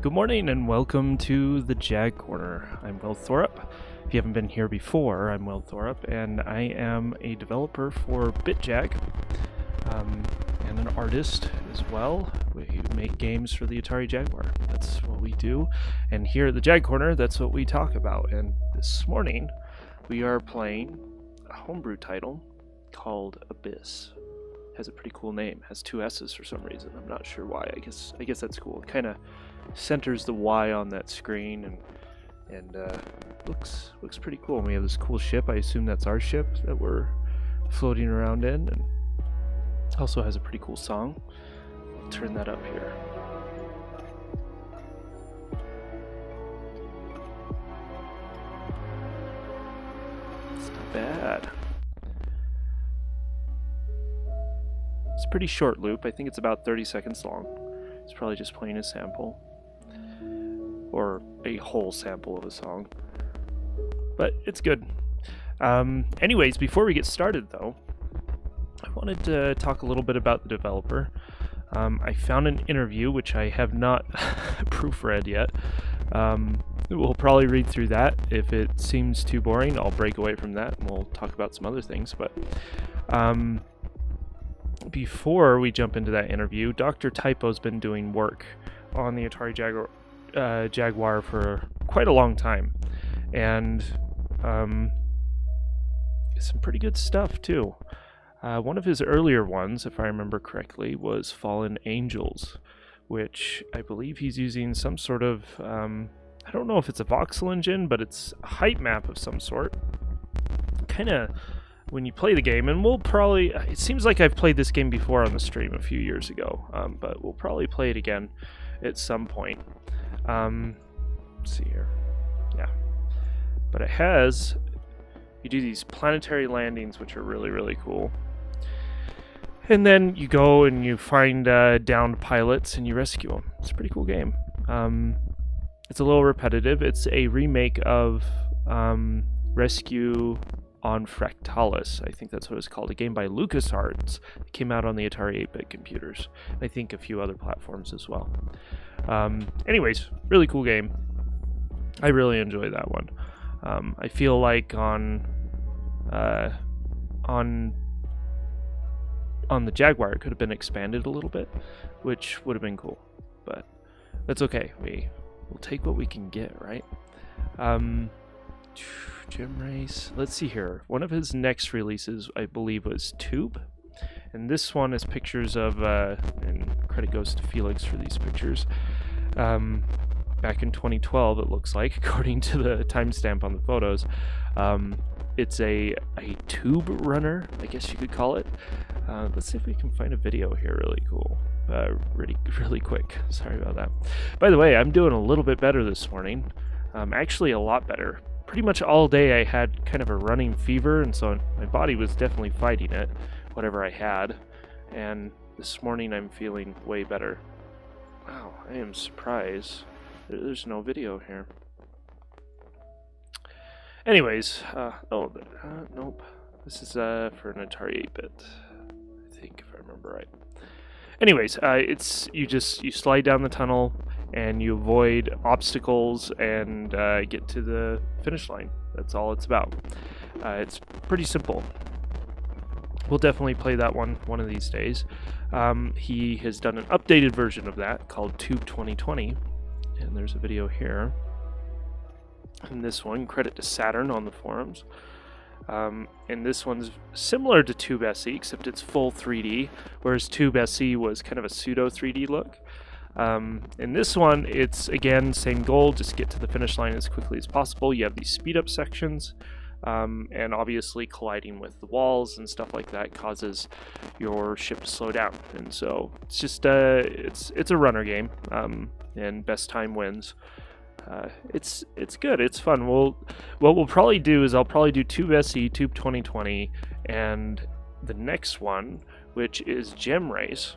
Good morning and welcome to the JagCorner. I'm Will Thorup. If you haven't been here before, I'm Will Thorup, and I am a developer for BitJag and an artist as well. We make games for the Atari Jaguar. That's what we do. And here at the JagCorner, that's what we talk about. And this morning, we are playing a homebrew title called Abyss. It has a pretty cool name. It has two S's for some reason. I'm not sure why. I guess that's cool. It kind of centers the Y on that screen and looks pretty cool. And we have this cool ship. I assume that's our ship that we're floating around in, and also has a pretty cool song. I'll turn that up here. It's not bad. It's a pretty short loop. I think it's about 30 seconds long. It's probably just playing a sample or a whole sample of a song, but it's good. Anyways, before we get started though, I wanted to talk a little bit about the developer. I found an interview which I have not proofread yet. We'll probably read through that. If it seems too boring, I'll break away from that and we'll talk about some other things. But before we jump into that interview, Dr. Typo's been doing work on the Atari Jaguar for quite a long time, and some pretty good stuff too. One of his earlier ones, if I remember correctly, was Fallen Angels, which I believe he's using some sort of, I don't know if it's a voxel engine, but it's a height map of some sort. Kind of when you play the game, and we'll probably, it seems like I've played this game before on the stream a few years ago, but we'll probably play it again at some point. Let's see here. Yeah. But it has, you do these planetary landings, which are really, really cool. And then you go and you find downed pilots and you rescue them. It's a pretty cool game. It's a little repetitive. It's a remake of Rescue on Fractalis. I think that's what it's called. A game by LucasArts. It came out on the Atari 8-bit computers. I think a few other platforms as well. Anyways, really cool game. I really enjoy that one. I feel like on the Jaguar it could have been expanded a little bit, which would have been cool. But that's okay. We'll take what we can get, right? Gym Race. Let's see here. One of his next releases, I believe, was Tube. And this one is pictures of, and credit goes to Felix for these pictures. Back in 2012, it looks like, according to the timestamp on the photos. It's a tube runner, I guess you could call it. Let's see if we can find a video here really cool. Really quick. Sorry about that. By the way, I'm doing a little bit better this morning. Actually, a lot better. Pretty much all day I had kind of a running fever, and so my body was definitely fighting it, whatever I had. And this morning I'm feeling way better. Wow, I am surprised. There's no video here. Anyways, nope. This is for an Atari 8-bit, I think, if I remember right. Anyways, you slide down the tunnel and you avoid obstacles and get to the finish line. That's all it's about. It's pretty simple. We'll definitely play that one of these days. He has done an updated version of that called Tube 2020, and there's a video here. And this one, credit to Saturn on the forums. And this one's similar to Tube SE, except it's full 3D, whereas Tube SE was kind of a pseudo 3D look. In this one, it's again same goal, just get to the finish line as quickly as possible. You have these speed up sections, and obviously colliding with the walls and stuff like that causes your ship to slow down. And so it's just it's a runner game, and best time wins. It's good. It's fun. What we'll probably do is I'll probably do Tube SE, Tube 2020, and the next one, which is Gem Race,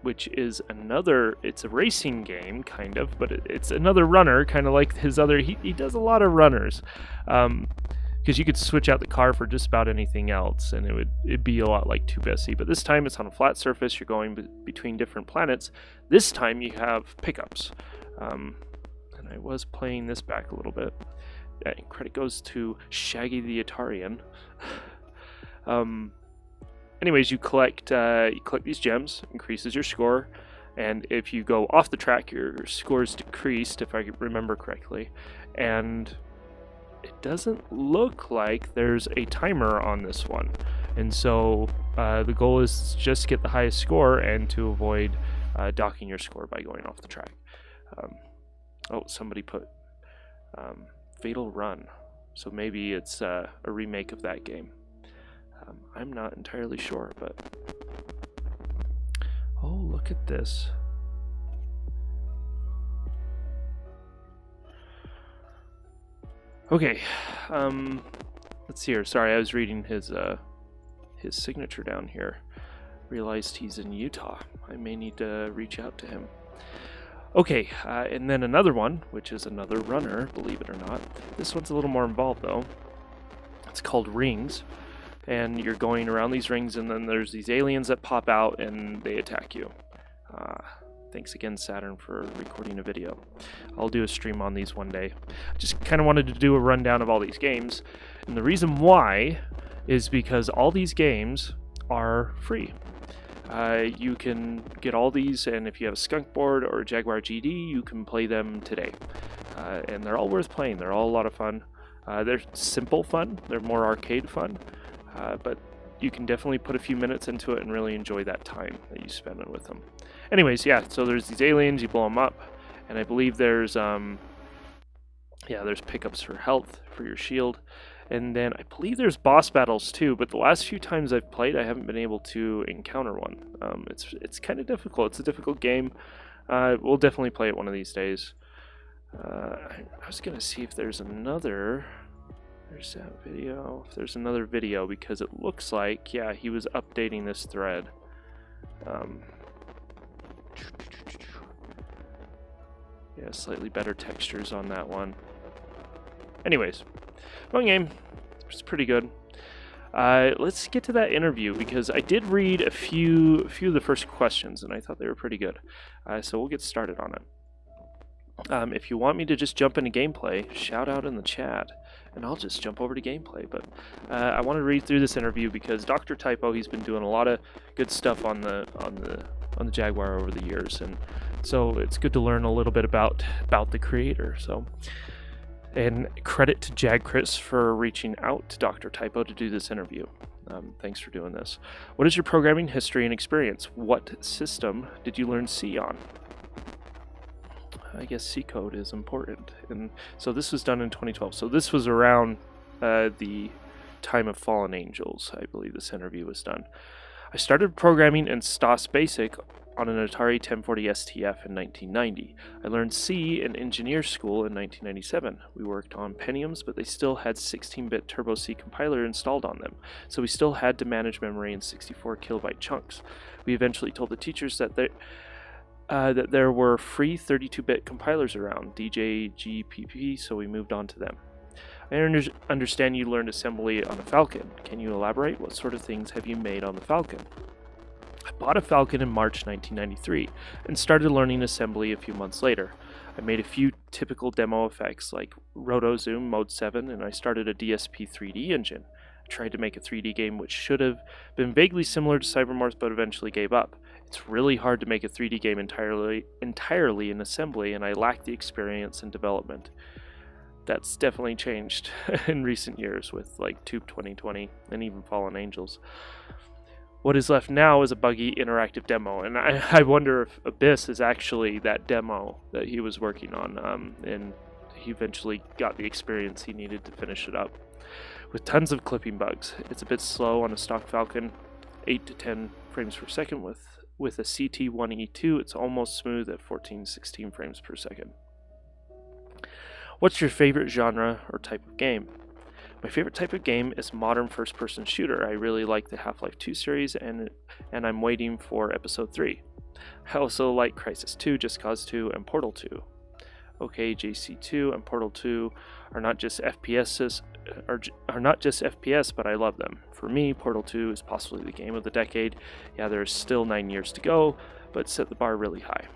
which is it's a racing game, kind of, but it's another runner, kind of like his other, he does a lot of runners, because you could switch out the car for just about anything else, and it'd be a lot like Tube SE, but this time it's on a flat surface, you're going between different planets. This time you have pickups, and I was playing this back a little bit. Credit goes to Shaggy the Atarian. Anyways, you collect these gems, increases your score, and if you go off the track, your score is decreased, if I remember correctly. And it doesn't look like there's a timer on this one, and so the goal is to just get the highest score and to avoid docking your score by going off the track. Somebody put Fatal Run, so maybe it's a remake of that game. I'm not entirely sure, but oh, look at this. Okay, let's see here. Sorry, I was reading his signature down here. Realized he's in Utah. I may need to reach out to him. Okay, and then another one, which is another runner, believe it or not. This one's a little more involved, though. It's called Rings, and you're going around these rings, and then there's these aliens that pop out, and they attack you. Thanks again, Saturn, for recording a video. I'll do a stream on these one day. I just kind of wanted to do a rundown of all these games, and the reason why is because all these games are free. You can get all these, and if you have a Skunk board or a Jaguar GD, you can play them today. And they're all worth playing. They're all a lot of fun. They're simple fun. They're more arcade fun. But you can definitely put a few minutes into it and really enjoy that time that you spend with them. Anyways, yeah, so there's these aliens, you blow them up, and I believe there's pickups for health, for your shield, and then I believe there's boss battles too, but the last few times I've played, I haven't been able to encounter one. It's kind of difficult. It's a difficult game. We'll definitely play it one of these days. I was going to see if there's another... There's that video. If there's another video, because it looks like, yeah, he was updating this thread. Yeah, slightly better textures on that one. Anyways, fun game. It's pretty good. Let's get to that interview, because I did read a few of the first questions, and I thought they were pretty good. So we'll get started on it. If you want me to just jump into gameplay, shout out in the chat, and I'll just jump over to gameplay. But I want to read through this interview because Dr. Typo, he's been doing a lot of good stuff on the Jaguar over the years, and so it's good to learn a little bit about the creator. So, and credit to JagChris for reaching out to Dr. Typo to do this interview. Thanks for doing this. What is your programming history and experience? What system did you learn C on? I guess C code is important. And so this was done in 2012. So this was around the time of Fallen Angels, I believe this interview was done. I started programming in STOS Basic on an Atari 1040 STF in 1990. I learned C in engineer school in 1997. We worked on Pentiums, but they still had 16-bit Turbo C compiler installed on them, so we still had to manage memory in 64 kilobyte chunks. We eventually told the teachers that there were free 32-bit compilers around, DJGPP, so we moved on to them. I understand you learned assembly on a Falcon. Can you elaborate? What sort of things have you made on the Falcon? I bought a Falcon in March 1993 and started learning assembly a few months later. I made a few typical demo effects like Roto Zoom Mode 7, and I started a DSP 3D engine. I tried to make a 3D game which should have been vaguely similar to Cybermorphs, but eventually gave up. It's really hard to make a 3D game entirely in assembly, and I lack the experience in development. That's definitely changed in recent years with like Tube 2020 and even Fallen Angels. What is left now is a buggy interactive demo, and I wonder if Abyss is actually that demo that he was working on. And he eventually got the experience he needed to finish it up. With tons of clipping bugs, it's a bit slow on a stock Falcon, 8 to 10 frames per second. With a CT1E2, it's almost smooth at 14-16 frames per second. What's your favorite genre or type of game? My favorite type of game is modern first-person shooter. I really like the Half-Life 2 series, and I'm waiting for Episode 3. I also like Crysis 2, Just Cause 2, and Portal 2. Okay, JC2 and Portal 2 are not just FPS, but I love them. For me, Portal 2 is possibly the game of the decade. Yeah, there's still 9 years to go, but set the bar really high.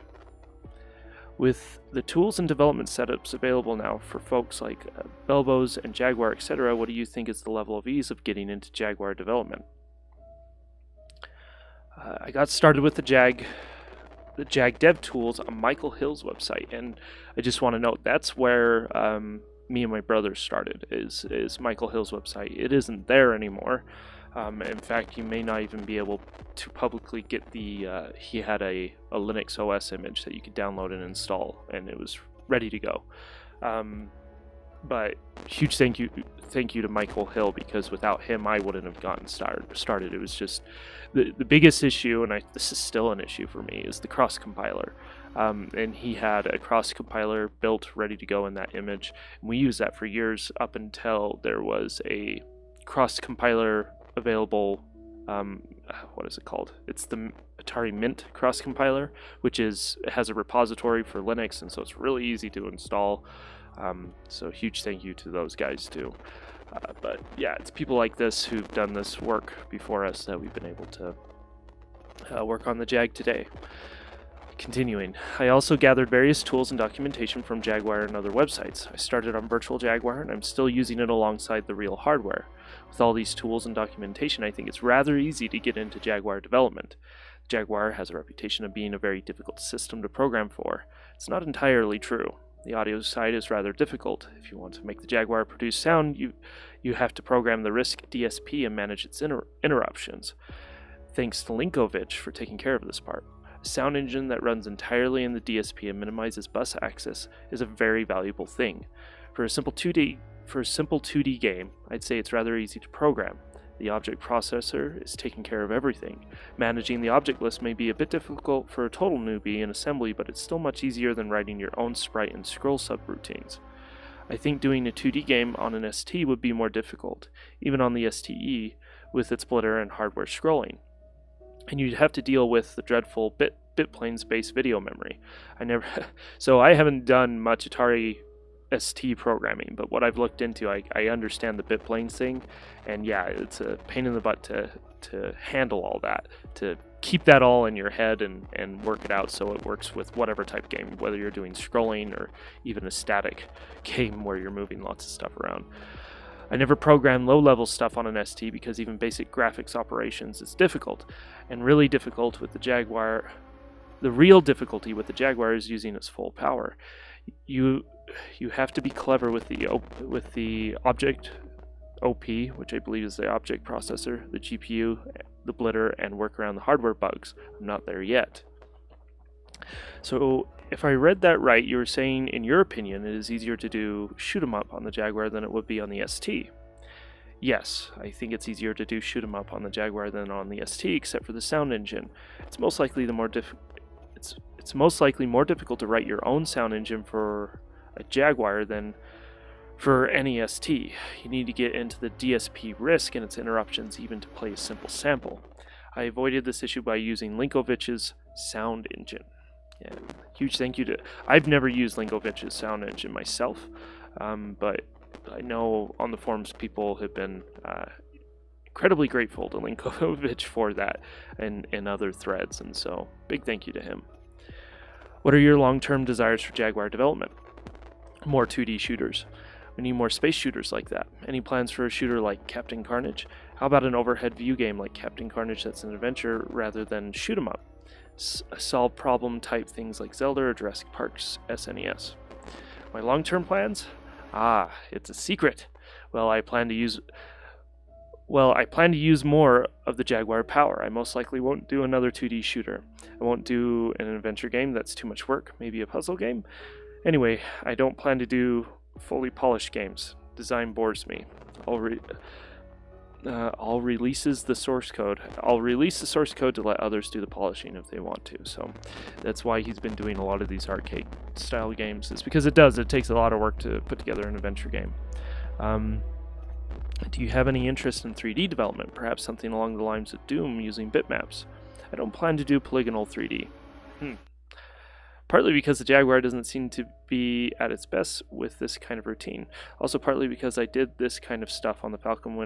With the tools and development setups available now for folks like Belbos and Jaguar, etc., what do you think is the level of ease of getting into Jaguar development? I got started with the Jag Dev tools on Michael Hill's website, and I just want to note that's where me and my brother started, is Michael Hill's website. It isn't there anymore. In fact, you may not even be able to publicly get the he had a Linux OS image that you could download and install, and it was ready to go. But huge thank you to Michael Hill, because without him I wouldn't have gotten started. It was just the biggest issue, and this is still an issue for me, is the cross compiler. And he had a cross compiler built ready to go in that image, and we used that for years up until there was a cross compiler available. What is it called? It's the Atari Mint cross compiler, which has a repository for Linux, and so it's really easy to install. So huge thank you to those guys too. But yeah, it's people like this who've done this work before us that we've been able to work on the Jag today. Continuing, I also gathered various tools and documentation from Jaguar and other websites. I started on Virtual Jaguar, and I'm still using it alongside the real hardware. With all these tools and documentation, I think it's rather easy to get into Jaguar development. Jaguar has a reputation of being a very difficult system to program for. It's not entirely true. The audio side is rather difficult. If you want to make the Jaguar produce sound, you have to program the RISC DSP and manage its interruptions. Thanks to Linkovich for taking care of this part. A sound engine that runs entirely in the DSP and minimizes bus access is a very valuable thing. For a simple 2D game, I'd say it's rather easy to program. The object processor is taking care of everything. Managing the object list may be a bit difficult for a total newbie in assembly, but it's still much easier than writing your own sprite and scroll subroutines. I think doing a 2D game on an ST would be more difficult, even on the STE, with its splitter and hardware scrolling. And you'd have to deal with the dreadful bitplanes-based video memory. So I haven't done much Atari ST programming, but what I've looked into, I understand the bitplanes thing, and yeah, it's a pain in the butt to handle all that, to keep that all in your head and work it out so it works with whatever type of game, whether you're doing scrolling or even a static game where you're moving lots of stuff around. I never programmed low-level stuff on an ST because even basic graphics operations is difficult, and really difficult with the Jaguar. The real difficulty with the Jaguar is using its full power. You have to be clever with the object OP, which I believe is the object processor, the GPU, the blitter, and work around the hardware bugs. I'm not there yet. So if I read that right, you were saying, in your opinion, it is easier to do shoot 'em up on the Jaguar than it would be on the ST. Yes, I think it's easier to do shoot 'em up on the Jaguar than on the ST, except for the sound engine. It's most likely more difficult to write your own sound engine for a Jaguar than for any ST. You need to get into the DSP RISC and its interruptions even to play a simple sample. I avoided this issue by using Linkovich's sound engine. Yeah, huge thank you to... I've never used Linkovich's sound engine myself, but I know on the forums people have been incredibly grateful to Linkovich for that and other threads, and so big thank you to him. What are your long-term desires for Jaguar development? More 2D shooters. We need more space shooters like that. Any plans for a shooter like Captain Carnage? How about an overhead view game like Captain Carnage that's an adventure rather than shoot 'em up? Solve problem type things like Zelda or Jurassic Park's SNES. My long-term plans? It's a secret. I plan to use more of the Jaguar power. I most likely won't do another 2D shooter. I won't do an adventure game, that's too much work. Maybe a puzzle game? Anyway, I don't plan to do fully polished games. Design bores me. I'll release the source code. I'll release the source code to let others do the polishing if they want to. So that's why he's been doing a lot of these arcade style games. It's because it takes a lot of work to put together an adventure game. Do you have any interest in 3D development? Perhaps something along the lines of Doom using bitmaps? I don't plan to do polygonal 3D. Partly because the Jaguar doesn't seem to be at its best with this kind of routine. Also partly because I did this kind of stuff on the Falcon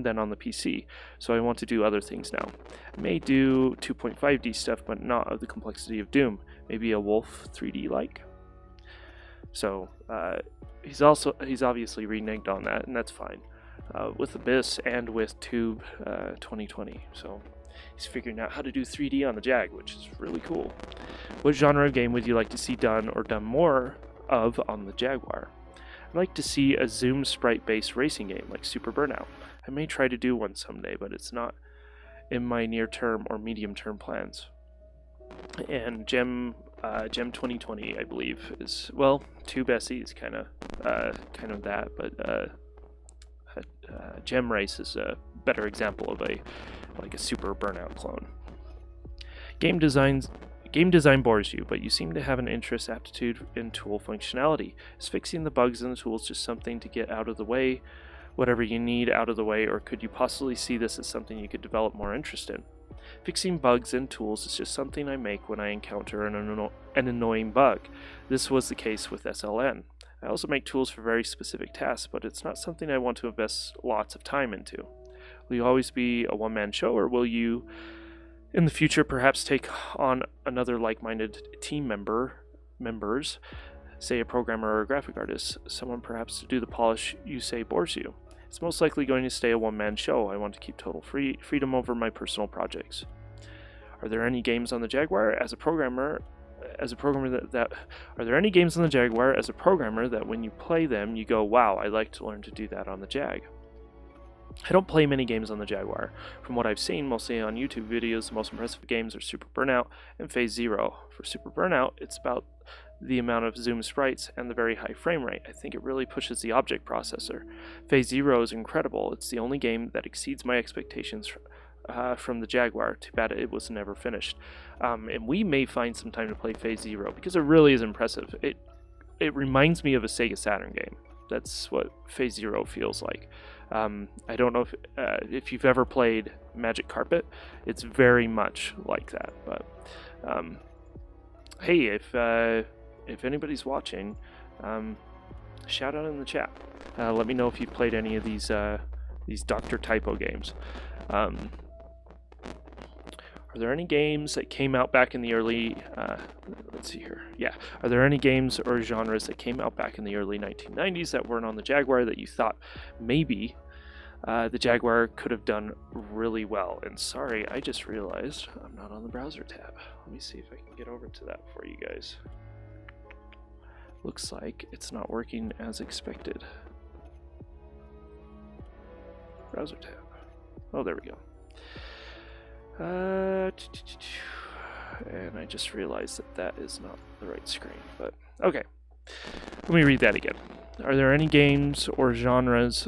then on the PC, so I want to do other things now. I may do 2.5D stuff, but not of the complexity of Doom. Maybe a Wolf 3D like. So he's obviously reneged on that, and that's fine. With Abyss and with Tube 2020. So he's figuring out how to do 3D on the Jag, which is really cool. What genre of game would you like to see done or done more of on the Jaguar? I'd like to see a zoom sprite-based racing game like Super Burnout. I may try to do one someday, but it's not in my near-term or medium-term plans. And Gem 2020, I believe, is, well, Tube SE is kind of that, but Gem Race is a better example of a Super Burnout clone. Game design bores you, but you seem to have an interest aptitude in tool functionality. Is fixing the bugs in the tools just something to get out of the way, whatever you need out of the way, or could you possibly see this as something you could develop more interest in? Fixing bugs in tools is just something I make when I encounter an annoying bug. This was the case with SLN. I also make tools for very specific tasks, but it's not something I want to invest lots of time into. Will you always be a one-man show, or will you, in the future, perhaps take on another like-minded team members, say a programmer or a graphic artist, someone perhaps to do the polish you say bores you? It's most likely going to stay a one-man show. I want to keep total freedom over my personal projects. Are there any games on the Jaguar are there any games on the Jaguar as a programmer that when you play them you go, wow, I'd like to learn to do that on the Jag? I don't play many games on the Jaguar. From what I've seen, mostly on YouTube videos, the most impressive games are Super Burnout and Phase Zero. For Super Burnout, it's about the amount of zoom sprites and the very high frame rate. I think it really pushes the object processor. Phase Zero is incredible. It's the only game that exceeds my expectations from the Jaguar. Too bad it was never finished. And we may find some time to play Phase Zero because it really is impressive. It reminds me of a Sega Saturn game. That's what Phase Zero feels like. I don't know if you've ever played Magic Carpet. It's very much like that. But hey, if anybody's watching, shout out in the chat. Let me know if you've played any of these Dr. Typo games. Are there any games that came out back in the early, let's see here. Yeah. Are there any games or genres that came out back in the early 1990s that weren't on the Jaguar that you thought maybe the Jaguar could have done really well? And sorry, I just realized I'm not on the browser tab. Let me see if I can get over to that for you guys. Looks like it's not working as expected. Browser tab. Oh, there we go. And I just realized that is not the right screen, but okay. Let me read that again. Are there any games or genres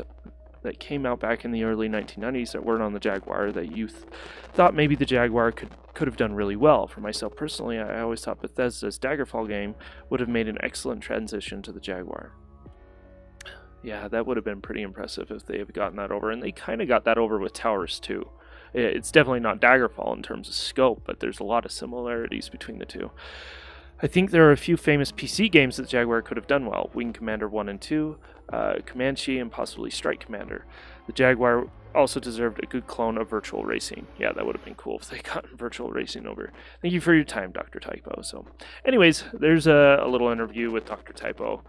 that came out back in the early 1990s that weren't on the Jaguar that you thought maybe the Jaguar could have done really well? For myself personally, I always thought Bethesda's Daggerfall game would have made an excellent transition to the Jaguar. Yeah, that would have been pretty impressive if they had gotten that over, and they kind of got that over with Towers too. It's definitely not Daggerfall in terms of scope, but there's a lot of similarities between the two. I think there are a few famous PC games that Jaguar could have done well. Wing Commander 1 and 2, Comanche, and possibly Strike Commander. The Jaguar also deserved a good clone of Virtual Racing. Yeah, that would have been cool if they got Virtual Racing over. Thank you for your time, Dr. Typo. So, anyways, there's a little interview with Dr. Typo.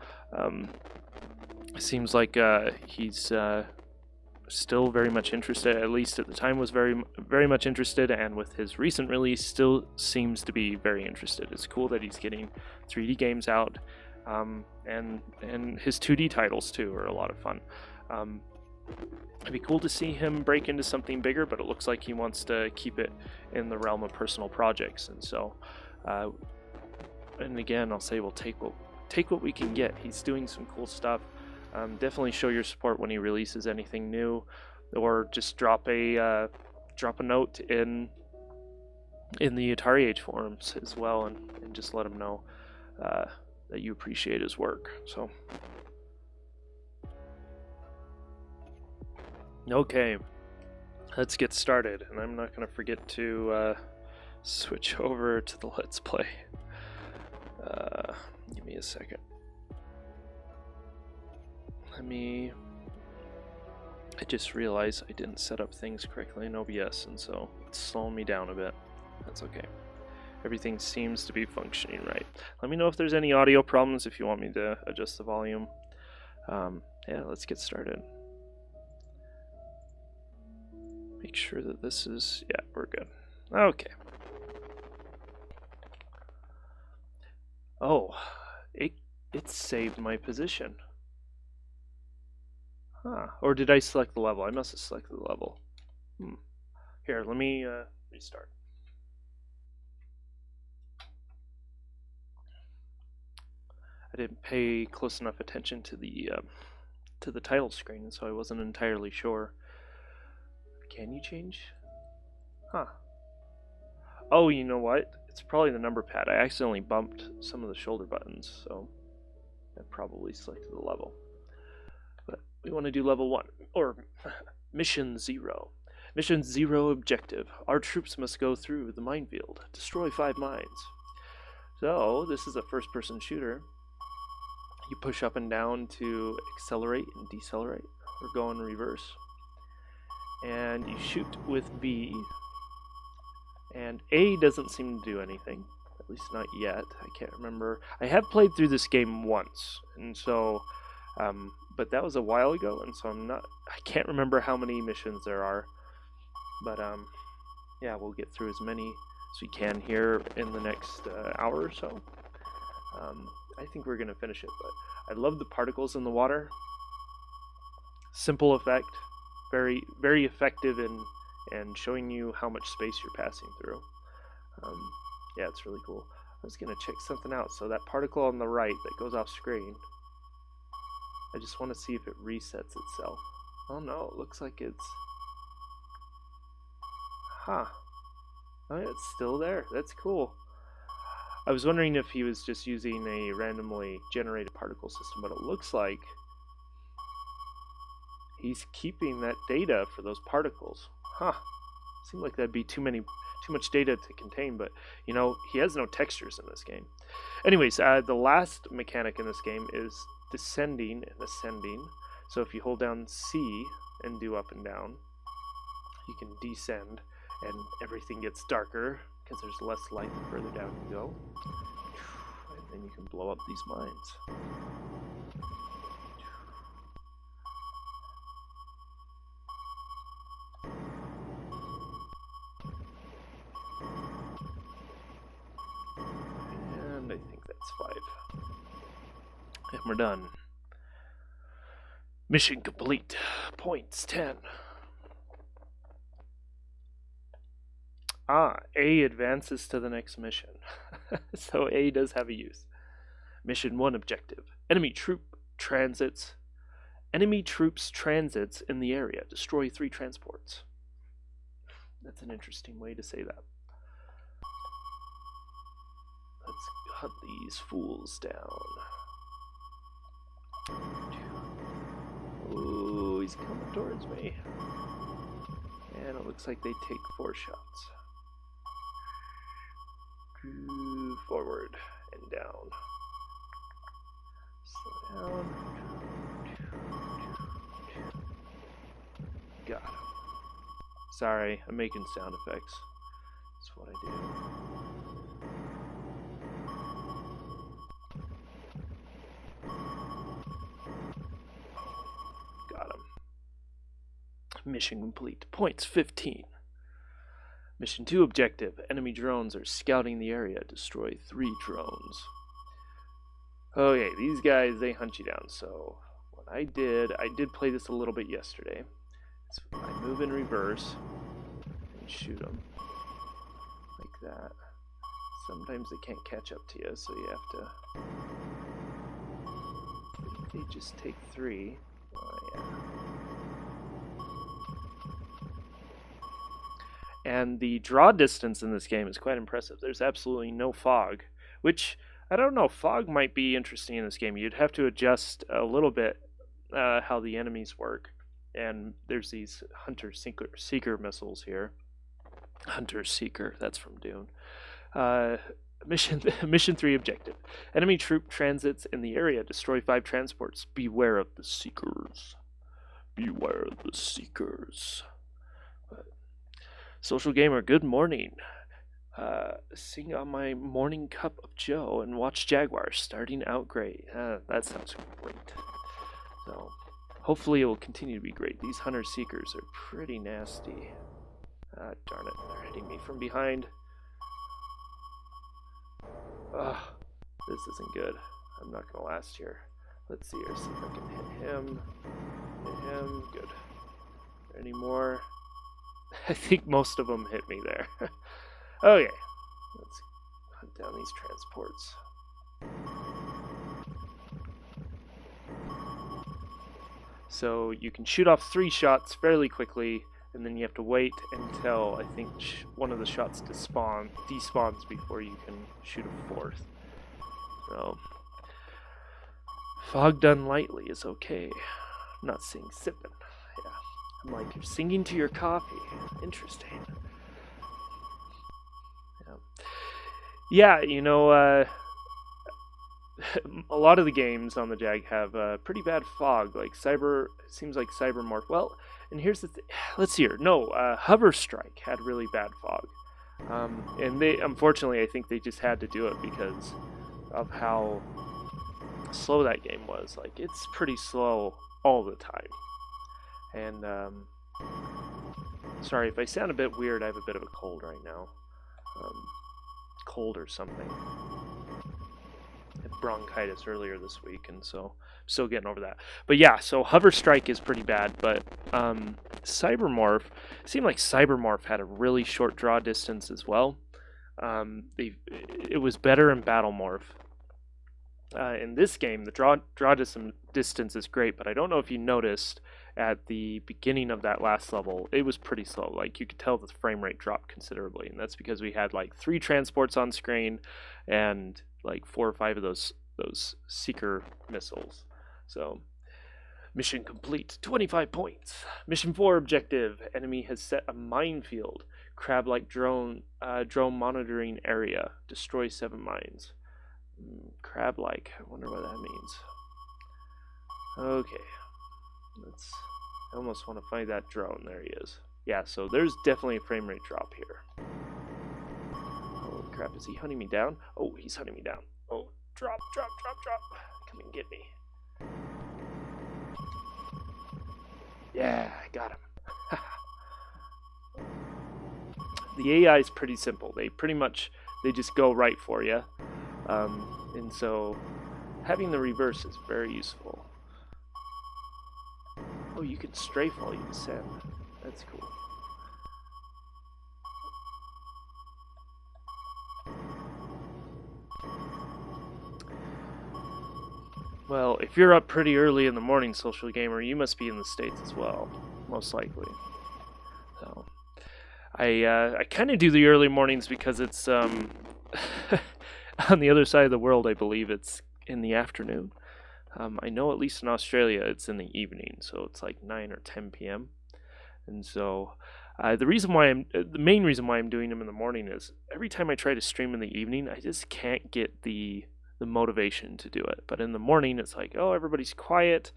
Seems like he's still very much interested, at least at the time was very much interested, and with his recent release still seems to be very interested. It's cool that he's getting 3D games out, and his 2D titles too are a lot of fun. It'd be cool to see him break into something bigger, but it looks like he wants to keep it in the realm of personal projects, and so and again I'll say we'll take what take what we can get. He's doing some cool stuff. Definitely show your support when he releases anything new, or just drop a note in the Atari Age forums as well, and just let him know that you appreciate his work. So, okay, let's get started. And I'm not going to forget to switch over to the Let's Play. Give me a second. I just realized I didn't set up things correctly in OBS, and so it's slowing me down a bit. That's okay. Everything seems to be functioning right. Let me know if there's any audio problems, if you want me to adjust the volume. Yeah, let's get started. Make sure that this is... yeah, we're good. Okay. Oh, it saved my position. Huh. Or did I select the level? I must have selected the level. Here, let me restart. I didn't pay close enough attention to the title screen, so I wasn't entirely sure. Can you change? Huh. Oh, you know what? It's probably the number pad. I accidentally bumped some of the shoulder buttons, so I probably selected the level. But we want to do level 1, or Mission 0. Mission 0 objective. Our troops must go through the minefield. Destroy 5 mines. So, this is a first-person shooter. You push up and down to accelerate and decelerate, or go in reverse. And you shoot with B. And A doesn't seem to do anything. At least not yet. I can't remember. I have played through this game once, and so... but that was a while ago, and so I can't remember how many missions there are. But, yeah, we'll get through as many as we can here in the next hour or so. I think we're going to finish it, but I love the particles in the water. Simple effect. Very, very effective in showing you how much space you're passing through. Yeah, it's really cool. I was going to check something out. So that particle on the right that goes off screen, I just want to see if it resets itself. Oh no, it looks like it's... huh. Oh, yeah, it's still there. That's cool. I was wondering if he was just using a randomly generated particle system, but it looks like he's keeping that data for those particles. Huh. Seemed like that'd be too much data to contain, but you know, he has no textures in this game. Anyways, the last mechanic in this game is descending and ascending. So if you hold down C and do up and down, you can descend and everything gets darker because there's less light the further down you go. And then you can blow up these mines. And I think that's 5. And we're done. Mission complete. Points 10. A advances to the next mission. So A does have a use. Mission 1 objective. Enemy troops transits in the area. Destroy 3 transports. That's an interesting way to say that. Let's hunt these fools down. Ooh, he's coming towards me. And it looks like they take 4 shots. Forward and down. Slow down. Got him. Sorry, I'm making sound effects. That's what I do. Got him. Mission complete. Points 15. Mission 2 objective. Enemy drones are scouting the area. Destroy 3 drones. Okay, these guys, they hunt you down. So what I did play this a little bit yesterday. So I move in reverse and shoot them. Like that. Sometimes they can't catch up to you, so you have to They just take 3. Oh, yeah. And the draw distance in this game is quite impressive. There's absolutely no fog, which, I don't know, fog might be interesting in this game. You'd have to adjust a little bit how the enemies work. And there's these Hunter-Seeker missiles here. Hunter-Seeker, that's from Dune. Mission 3 objective. Enemy troop transits in the area. Destroy 5 transports. Beware of the Seekers. Beware of the Seekers. Social Gamer, good morning. Sing on my morning cup of joe and watch Jaguar starting out great. That sounds great. So, hopefully it will continue to be great. These Hunter-Seekers are pretty nasty. Darn it, they're hitting me from behind. Ugh, this isn't good. I'm not gonna last here. Let's see here, see if I can hit him. Hit him, good. Any more? I think most of them hit me there. Okay, let's hunt down these transports. So you can shoot off 3 shots fairly quickly, and then you have to wait until I think one of the shots despawns before you can shoot a 4th. So fog done lightly is okay. I'm not saying sipping. Yeah, I'm like, you're singing to your coffee. Interesting. Yeah, you know, a lot of the games on the Jag have pretty bad fog. Like seems like Cybermorph. Well, and here's the thing. Let's see here. No, Hover Strike had really bad fog. And they, unfortunately, I think they just had to do it because of how slow that game was. Like, it's pretty slow all the time. And, sorry, if I sound a bit weird, I have a bit of a cold right now. Cold or something. I had bronchitis earlier this week, and so I'm still getting over that. But yeah, so Hover Strike is pretty bad, but Cybermorph, it seemed like Cybermorph had a really short draw distance as well. It was better in Battle Morph. In this game, the draw distance is great, but I don't know if you noticed at the beginning of that last level, it was pretty slow. Like, you could tell the frame rate dropped considerably, and that's because we had like 3 transports on screen and like 4 or 5 of those Seeker missiles. So, mission complete, 25 points. Mission 4 objective: enemy has set a minefield, crab-like drone monitoring area. Destroy 7 mines. Crab-like. I wonder what that means. Okay. I almost want to find that drone. There he is. Yeah, so there's definitely a frame rate drop here. Oh crap, is he hunting me down? Oh, he's hunting me down. Oh, drop. Come and get me. Yeah, I got him. The AI is pretty simple. They just go right for you. And so having the reverse is very useful. Oh, you can strafe while you descend. That's cool. Well, if you're up pretty early in the morning, Social Gamer, you must be in the States as well, most likely. So, I kind of do the early mornings because it's on the other side of the world. I believe it's in the afternoon. I know at least in Australia it's in the evening, so it's like 9 or 10 p.m. And so the main reason why I'm doing them in the morning is every time I try to stream in the evening, I just can't get the motivation to do it. But in the morning, it's like, oh, everybody's quiet,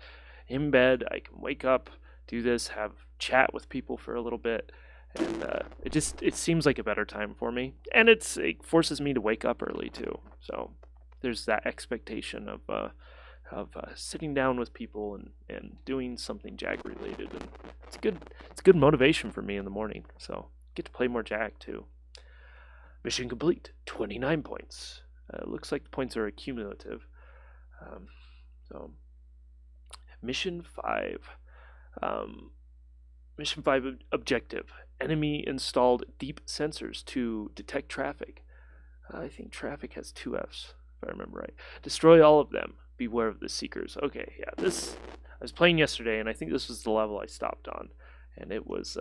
in bed, I can wake up, do this, have chat with people for a little bit, and it seems like a better time for me. And it forces me to wake up early too. So there's that expectation of sitting down with people and doing something Jag related, and it's good motivation for me in the morning. So get to play more Jag too. Mission complete, 29 points. Looks like the points are accumulative. So mission 5. Mission 5 objective: enemy installed deep sensors to detect traffic. I think traffic has 2 Fs, if I remember right. Destroy all of them. beware of the seekers. Okay, yeah, this I was playing yesterday, and I think this was the level I stopped on, and it was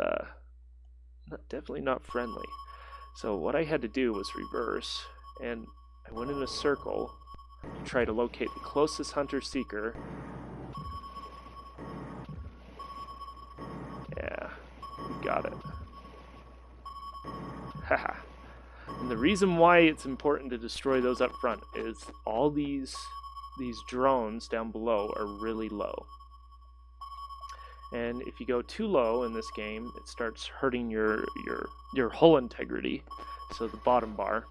definitely not friendly. So what I had to do was reverse, and I went in a circle to try to locate the closest hunter-seeker. Yeah, we got it. Haha. And the reason why it's important to destroy those up front is all these drones down below are really low. And if you go too low in this game, it starts hurting your hull integrity. So the bottom bar.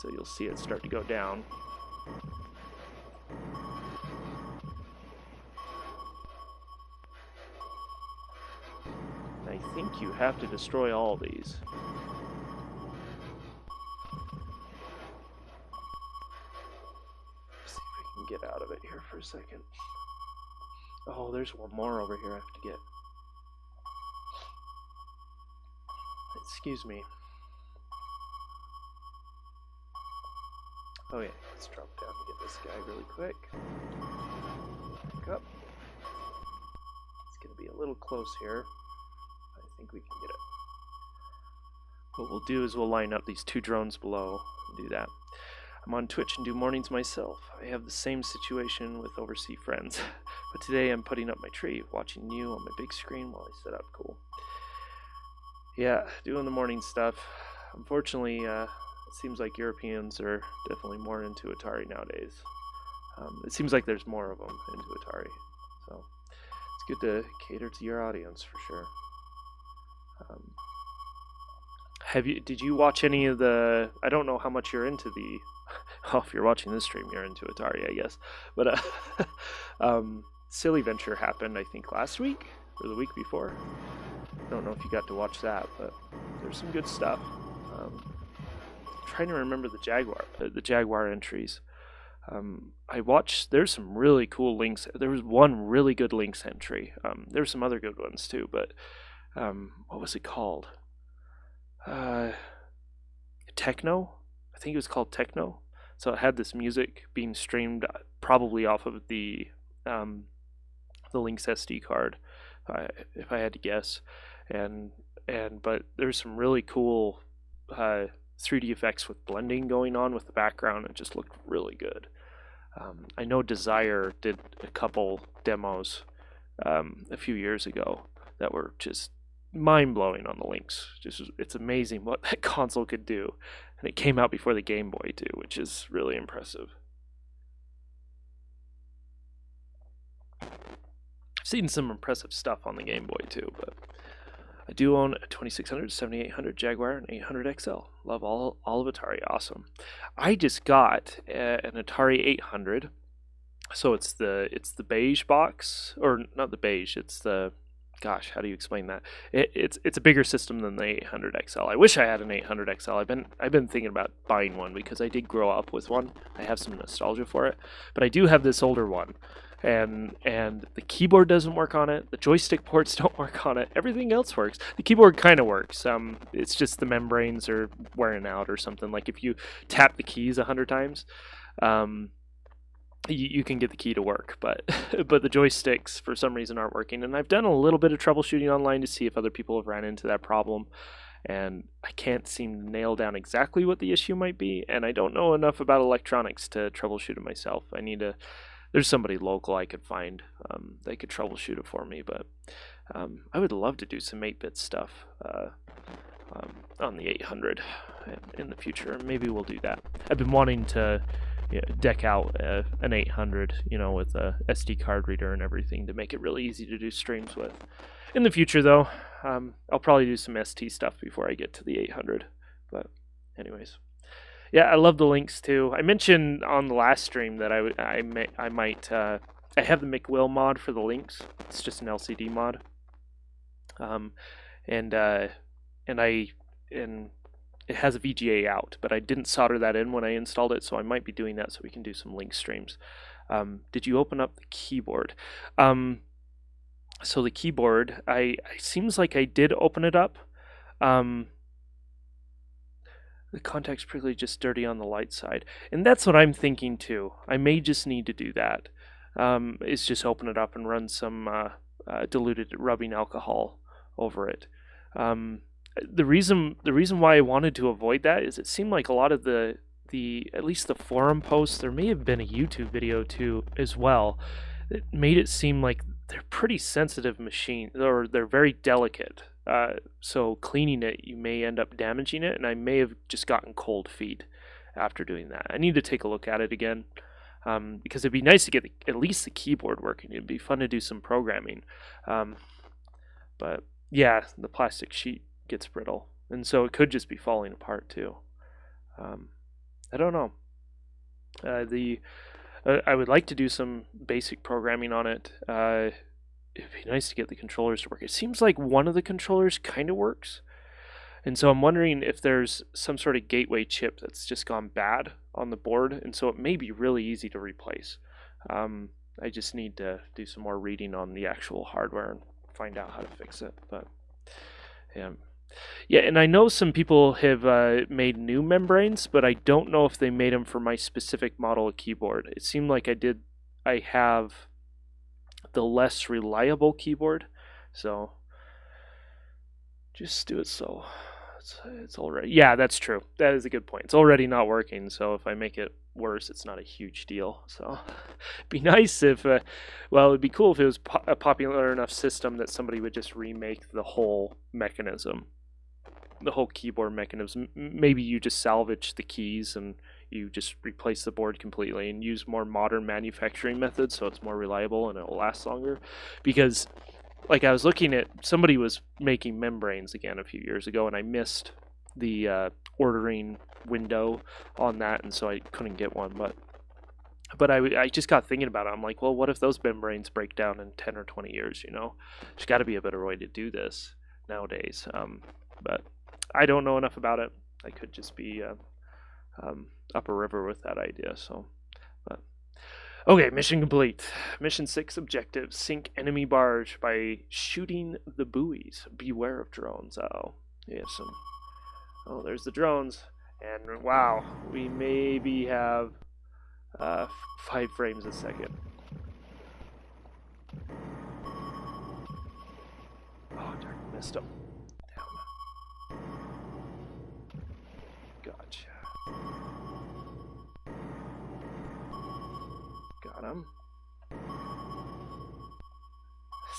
So you'll see it start to go down. I think you have to destroy all these. Let's see if we can get out of it here for a second. Oh, there's one more over here I have to get. Excuse me. Oh yeah, let's drop down and get this guy really quick. Back up. It's going to be a little close here. I think we can get it. What we'll do is we'll line up these two drones below and do that. I'm on Twitch and do mornings myself. I have the same situation with overseas friends. But today I'm putting up my tree, watching you on my big screen while I set up. Cool. Yeah, doing the morning stuff. Unfortunately, it seems like Europeans are definitely more into Atari nowadays. It seems like there's more of them into Atari. So it's good to cater to your audience for sure. Did you watch any of the, I don't know how much you're into the, well, if you're watching this stream, you're into Atari, I guess. But Silly Venture happened, I think, last week or the week before. I don't know if you got to watch that, but there's some good stuff. I'm trying to remember the Jaguar entries. I watched, there's some really cool links. There was one really good links entry. There were some other good ones too, but what was it called? Techno? I think it was called Techno. So it had this music being streamed probably off of the Lynx SD card, if I had to guess. But there's some really cool 3D effects with blending going on with the background. It just looked really good. I know Desire did a couple demos a few years ago that were just mind-blowing on the Lynx. It's amazing what that console could do. And it came out before the Game Boy too, which is really impressive. I've seen some impressive stuff on the Game Boy too, but I do own a 2600, 7800 Jaguar, and 800 XL. Love all of Atari. Awesome. I just got an Atari 800. So it's the beige box, or not the beige. It's the, gosh, how do you explain that? It's a bigger system than the 800 XL. I wish I had an 800 XL. I've been thinking about buying one because I did grow up with one. I have some nostalgia for it, but I do have this older one. And the keyboard doesn't work on it. The joystick ports don't work on it. Everything else works. The keyboard kind of works. It's just the membranes are wearing out or something. Like if you tap the keys 100 times, you can get the key to work. But the joysticks for some reason aren't working. And I've done a little bit of troubleshooting online to see if other people have ran into that problem. And I can't seem to nail down exactly what the issue might be. And I don't know enough about electronics to troubleshoot it myself. There's somebody local I could find that could troubleshoot it for me, but I would love to do some 8-bit stuff on the 800 in the future. Maybe we'll do that. I've been wanting to deck out an 800, with a SD card reader and everything to make it really easy to do streams with. In the future, though, I'll probably do some ST stuff before I get to the 800. But anyways. Yeah, I love the Lynx too. I mentioned on the last stream that I have the McWill mod for the Lynx. It's just an LCD mod, and it has a VGA out, but I didn't solder that in when I installed it, so I might be doing that so we can do some Lynx streams. Did you open up the keyboard? So the keyboard, I seems like I did open it up. The contact's pretty just dirty on the light side. And that's what I'm thinking too. I may just need to do that. Is just open it up and run some diluted rubbing alcohol over it. The reason why I wanted to avoid that is it seemed like a lot of the at least the forum posts, there may have been a YouTube video too as well, that made it seem like they're pretty sensitive machines, or they're very delicate. So cleaning it, you may end up damaging it, and I may have just gotten cold feet after doing that. I need to take a look at it again, because it'd be nice to get at least the keyboard working. It'd be fun to do some programming. But yeah, the plastic sheet gets brittle, and so it could just be falling apart too. I don't know. I would like to do some basic programming on it. It'd be nice to get the controllers to work. It seems like one of the controllers kind of works, and so I'm wondering if there's some sort of gateway chip that's just gone bad on the board, and so it may be really easy to replace. I just need to do some more reading on the actual hardware and find out how to fix it. But yeah, and I know some people have made new membranes, but I don't know if they made them for my specific model of keyboard. It seemed like I have the less reliable keyboard, so just do it so it's already, yeah, that's true. That is a good point. It's already not working, so if I make it worse, it's not a huge deal. So it'd be nice if it'd be cool if it was a popular enough system that somebody would just remake the whole mechanism, the whole keyboard mechanism. Maybe you just salvage the keys and you just replace the board completely and use more modern manufacturing methods so it's more reliable and it will last longer. Because like I was looking at, somebody was making membranes again a few years ago, and I missed the ordering window on that, and so I couldn't get one. But I just got thinking about it. I'm like, well, what if those membranes break down in 10 or 20 years? There's got to be a better way to do this nowadays. But I don't know enough about it. I could just be up a river with that idea. So, but okay, mission complete. Mission 6 objective: sink enemy barge by shooting the buoys. Beware of drones. Oh, there's the drones, and wow, we maybe have 5 frames a second. Oh, darn, missed him. Gotcha. Got him.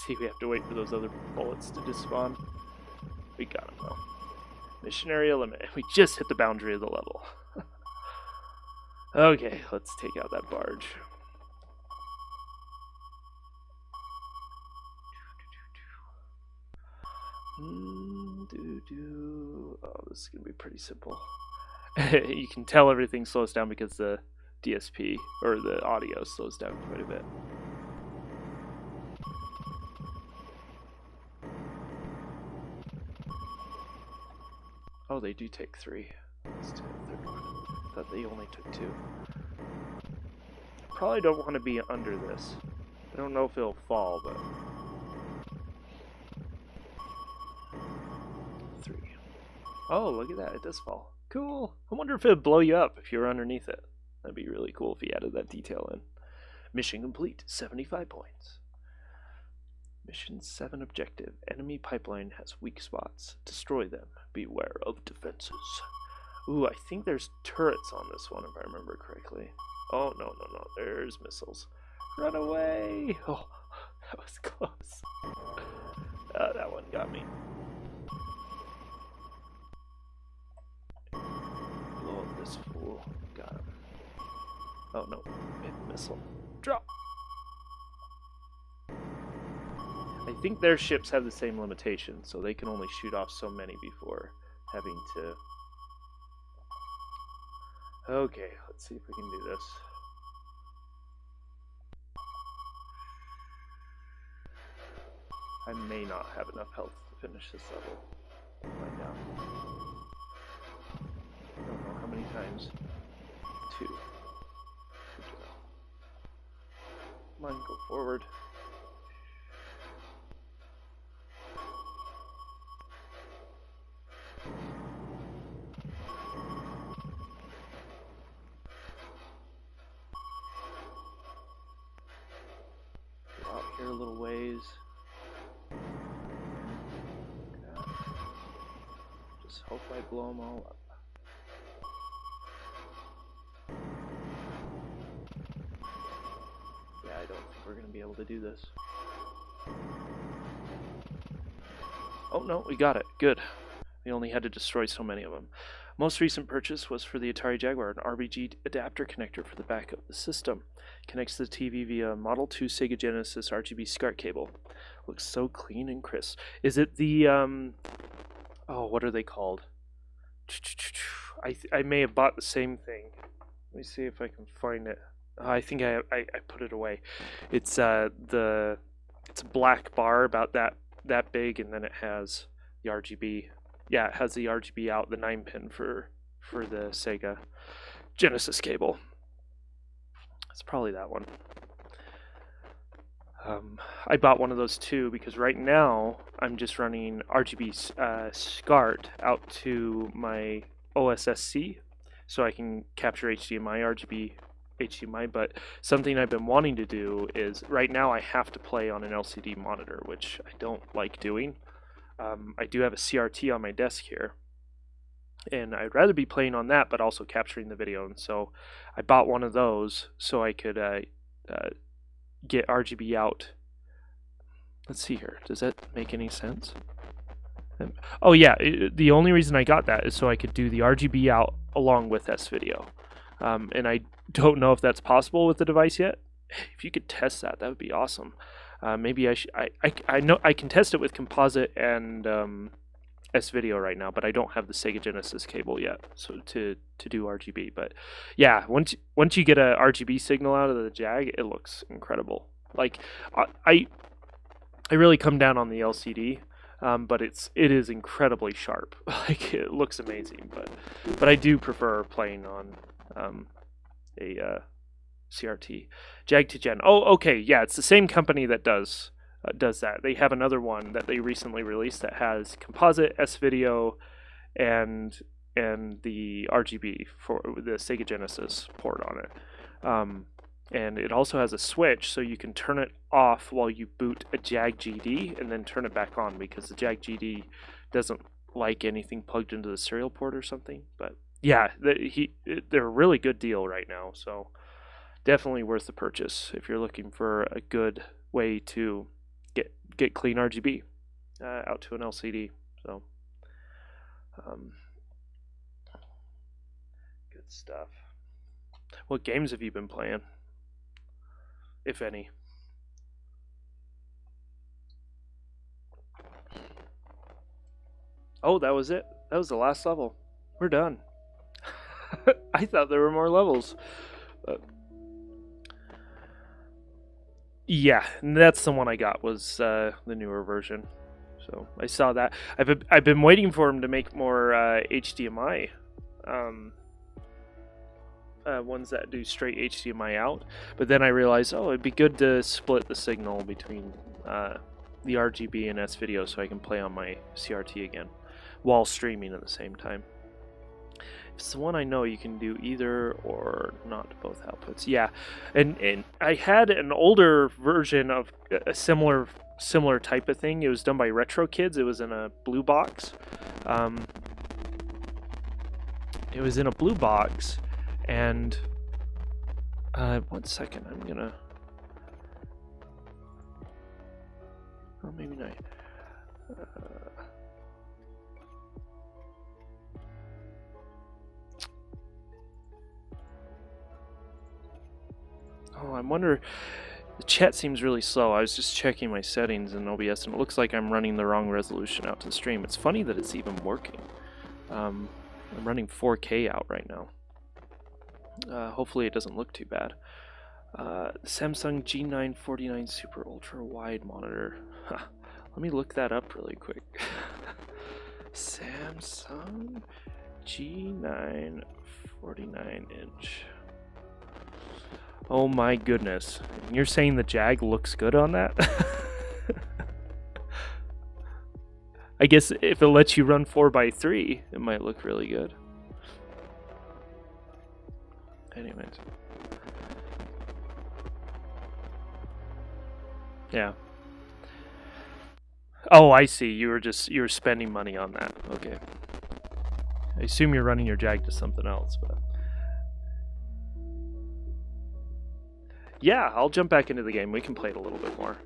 See, we have to wait for those other bullets to despawn. We got him though. Mission area eliminated. We just hit the boundary of the level. Okay, let's take out that barge. Oh, this is gonna be pretty simple. You can tell everything slows down because the DSP, or the audio, slows down quite a bit. Oh, they do take 3. Let's do the third one. I thought they only took 2. Probably don't want to be under this. I don't know if it'll fall, but 3. Oh, look at that. It does fall. Cool. I wonder if it'd blow you up if you were underneath it. That'd be really cool if you added that detail in. Mission complete. 75 points. Mission 7 objective: enemy pipeline has weak spots. Destroy them. Beware of defenses. Ooh, I think there's turrets on this one if I remember correctly. Oh, no. There's missiles. Run away! Oh, that was close. That one got me. Blow up this fool. Got him. Oh, no. Hit the missile. Drop! I think their ships have the same limitation, so they can only shoot off so many before having to... Okay, let's see if we can do this. I may not have enough health to finish this level. We'll find out. I don't know how many times. 2. Come on, go forward. here a little ways. Just hope I blow them all up. Yeah, I don't think we're going to be able to do this. Oh no, we got it. Good. We only had to destroy so many of them. Most recent purchase was for the Atari Jaguar, an RBG adapter connector for the back of the system. Connects to the TV via Model 2 Sega Genesis RGB SCART cable. Looks so clean and crisp. Is it the, oh, what are they called? I may have bought the same thing. Let me see if I can find it. I think I put it away. It's it's a black bar about that big, and then it has the RGB. Yeah, it has the RGB out, the 9-pin for the Sega Genesis cable. It's probably that one. I bought one of those too because right now I'm just running RGB SCART out to my OSSC so I can capture HDMI, HDMI, but something I've been wanting to do is right now I have to play on an LCD monitor, which I don't like doing. I do have a CRT on my desk here, and I'd rather be playing on that but also capturing the video, and so I bought one of those so I could get RGB out. Let's see here. Does that make any sense? Oh yeah, the only reason I got that is so I could do the RGB out along with S-Video. And I don't know if that's possible with the device yet. If you could test that, that would be awesome. Maybe I know I can test it with composite and S-Video right now, but I don't have the Sega Genesis cable yet, so to do RGB. But yeah, once you get a RGB signal out of the Jag, it looks incredible. Like I really come down on the LCD, but it is incredibly sharp. Like it looks amazing, but I do prefer playing on a CRT. Jag to Gen. Oh, okay, yeah, it's the same company that does that. They have another one that they recently released that has composite, S-Video, and the RGB for the Sega Genesis port on it. And it also has a switch, so you can turn it off while you boot a Jag GD and then turn it back on, because the Jag GD doesn't like anything plugged into the serial port or something. But yeah, they're a really good deal right now, so definitely worth the purchase if you're looking for a good way to get clean RGB out to an LCD. So good stuff. What games have you been playing, if any? Oh, that was it. That was the last level. We're done. I thought there were more levels. Yeah, that's the one I got, was the newer version. So I saw that. I've been waiting for him to make more HDMI ones that do straight HDMI out. But then I realized, oh, it'd be good to split the signal between the RGB and S-Video so I can play on my CRT again while streaming at the same time. If it's the one I know, you can do either or not both outputs. Yeah, and I had an older version of a similar type of thing. It was done by Retro Kids. It was in a blue box. It was in a blue box, and 1 second, I'm gonna. Oh, maybe not. Oh, I wonder. The chat seems really slow. I was just checking my settings in OBS, and it looks like I'm running the wrong resolution out to the stream. It's funny that it's even working. I'm running 4K out right now. Hopefully it doesn't look too bad. Samsung G949 Super Ultra Wide Monitor. Let me look that up really quick. Samsung G9 49-inch. Oh my goodness. You're saying the Jag looks good on that? I guess if it lets you run 4x3, it might look really good. Anyways. Yeah. Oh, I see. You were spending money on that. Okay. I assume you're running your Jag to something else, but yeah, I'll jump back into the game. We can play it a little bit more.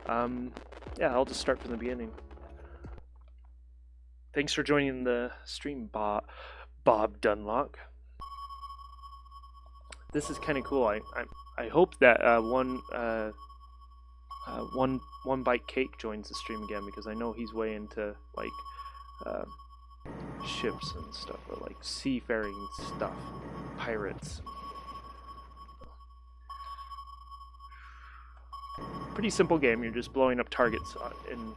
Yeah, I'll just start from the beginning. Thanks for joining the stream, Bob Dunlock. This is kind of cool. I hope that one bite cake joins the stream again, because I know he's way into like ships and stuff, or like seafaring stuff, pirates. Pretty simple game. You're just blowing up targets in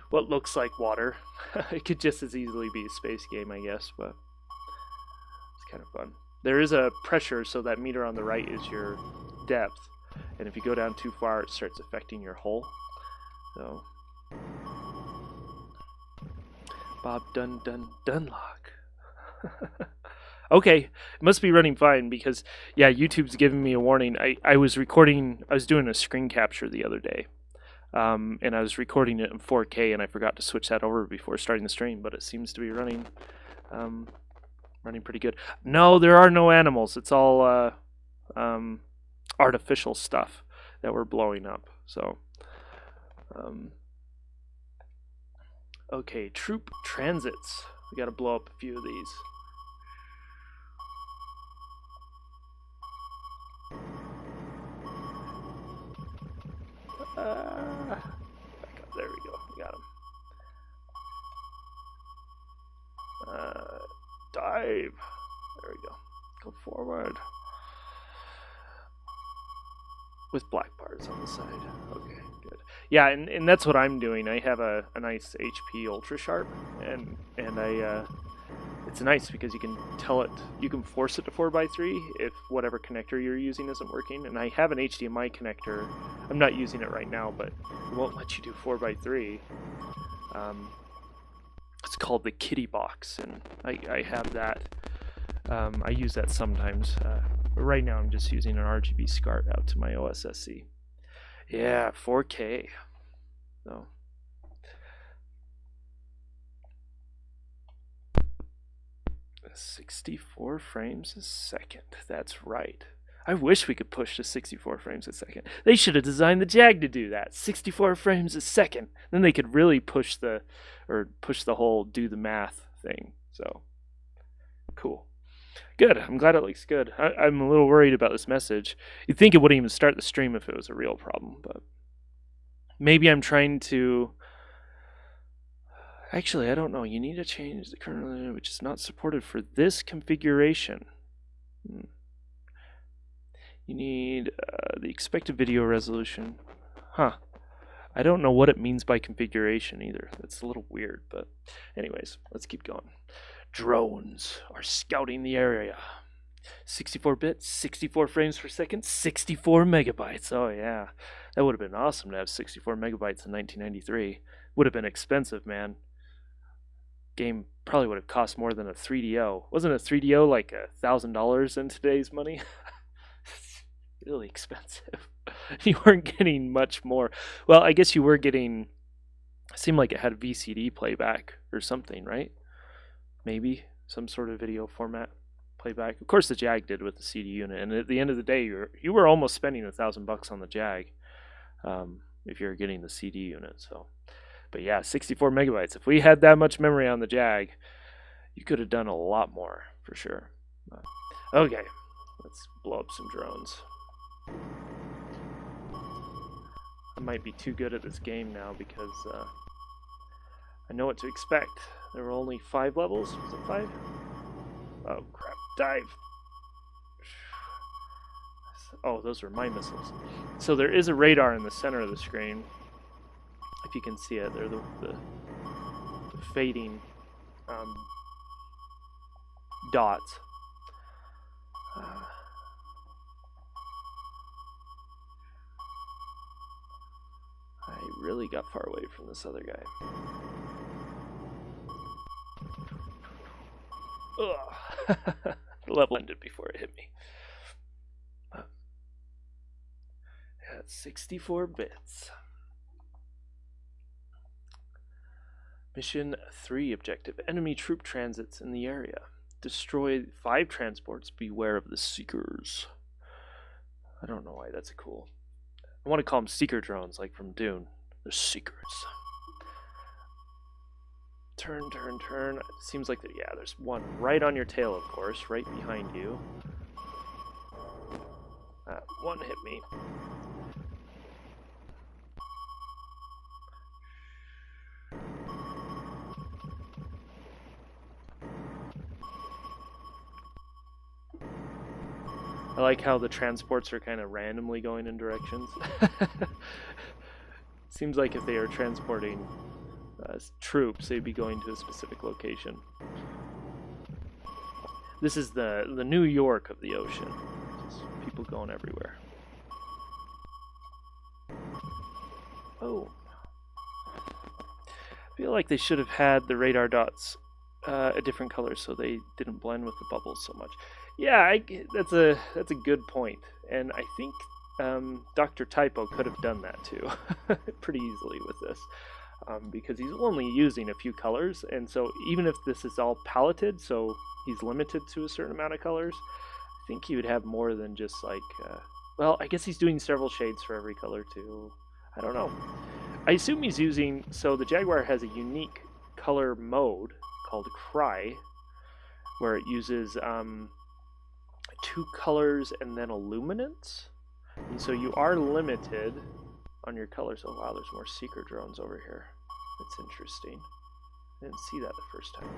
what looks like water. It could just as easily be a space game, I guess, but it's kind of fun. There is a pressure, so that meter on the right is your depth, and if you go down too far, it starts affecting your hull. So, Bob Dunlock. Okay, it must be running fine, because yeah, YouTube's giving me a warning. I was doing a screen capture the other day, and I was recording it in 4K, and I forgot to switch that over before starting the stream, but it seems to be running pretty good. No, there are no animals. It's all artificial stuff that we're blowing up. So, okay, troop transits. We got to blow up a few of these. Back up. There we go. We got him. Dive. There we go. Go forward. With black bars on the side. Okay, good. Yeah, and that's what I'm doing. I have a nice HP Ultra Sharp, and it's nice because you can tell it, you can force it to 4x3 if whatever connector you're using isn't working. And I have an HDMI connector. I'm not using it right now, but it won't let you do 4x3. It's called the Kitty Box, and I have that. I use that sometimes. But right now I'm just using an RGB SCART out to my OSSC. Yeah, 4K. So. 64 frames a second. That's right. I wish we could push to 64 frames a second. They should have designed the Jag to do that. 64 frames a second. Then they could really push the whole do the math thing. So, cool. Good. I'm glad it looks good. I'm a little worried about this message. You'd think it wouldn't even start the stream if it was a real problem, but maybe I'm trying to... Actually, I don't know. You need to change the kernel, which is not supported for this configuration. You need the expected video resolution. Huh. I don't know what it means by configuration either. That's a little weird, but anyways, let's keep going. Drones are scouting the area. 64-bit, 64 frames per second, 64 megabytes. Oh yeah, that would have been awesome to have 64 megabytes in 1993. Would have been expensive, man. Game probably would have cost more than a 3DO. Wasn't a 3DO like $1,000 in today's money? It's really expensive. You weren't getting much more. Well, I guess you were getting... It seemed like it had VCD playback or something, right? Maybe some sort of video format playback. Of course, the Jag did with the CD unit, and at the end of the day, you were almost spending $1,000 on the Jag if you're getting the CD unit. So, but yeah, 64 megabytes. If we had that much memory on the Jag, you could have done a lot more for sure. Okay, let's blow up some drones. I might be too good at this game now because I know what to expect. There were only 5 levels. Was it 5? Oh crap. Dive! Oh, those were my missiles. So there is a radar in the center of the screen. If you can see it, they're the fading dots. I really got far away from this other guy. Ugh. The level ended before it hit me. Yeah, it's 64 bits. Mission 3 objective. Enemy troop transits in the area. Destroy 5 transports. Beware of the Seekers. I don't know why that's cool. I want to call them Seeker drones, like from Dune. They're Seekers. Turn. It seems like, yeah, there's one right on your tail, of course, right behind you. One hit me. I like how the transports are kind of randomly going in directions. Seems like if they are transporting troops, they'd be going to a specific location. This is the New York of the ocean. Just people going everywhere. Oh. I feel like they should have had the radar dots a different color so they didn't blend with the bubbles so much. Yeah, that's a good point, and I think Dr. Typo could have done that too, pretty easily with this, because he's only using a few colors, and so even if this is all paletted, so he's limited to a certain amount of colors, I think he would have more than just like, well, I guess he's doing several shades for every color too. I don't know. I assume he's using, so the Jaguar has a unique color mode called Cry, where it uses 2 colors and then a luminance, and so you are limited on your colors. Oh wow, there's more Seeker drones over here. That's interesting. I didn't see that the first time.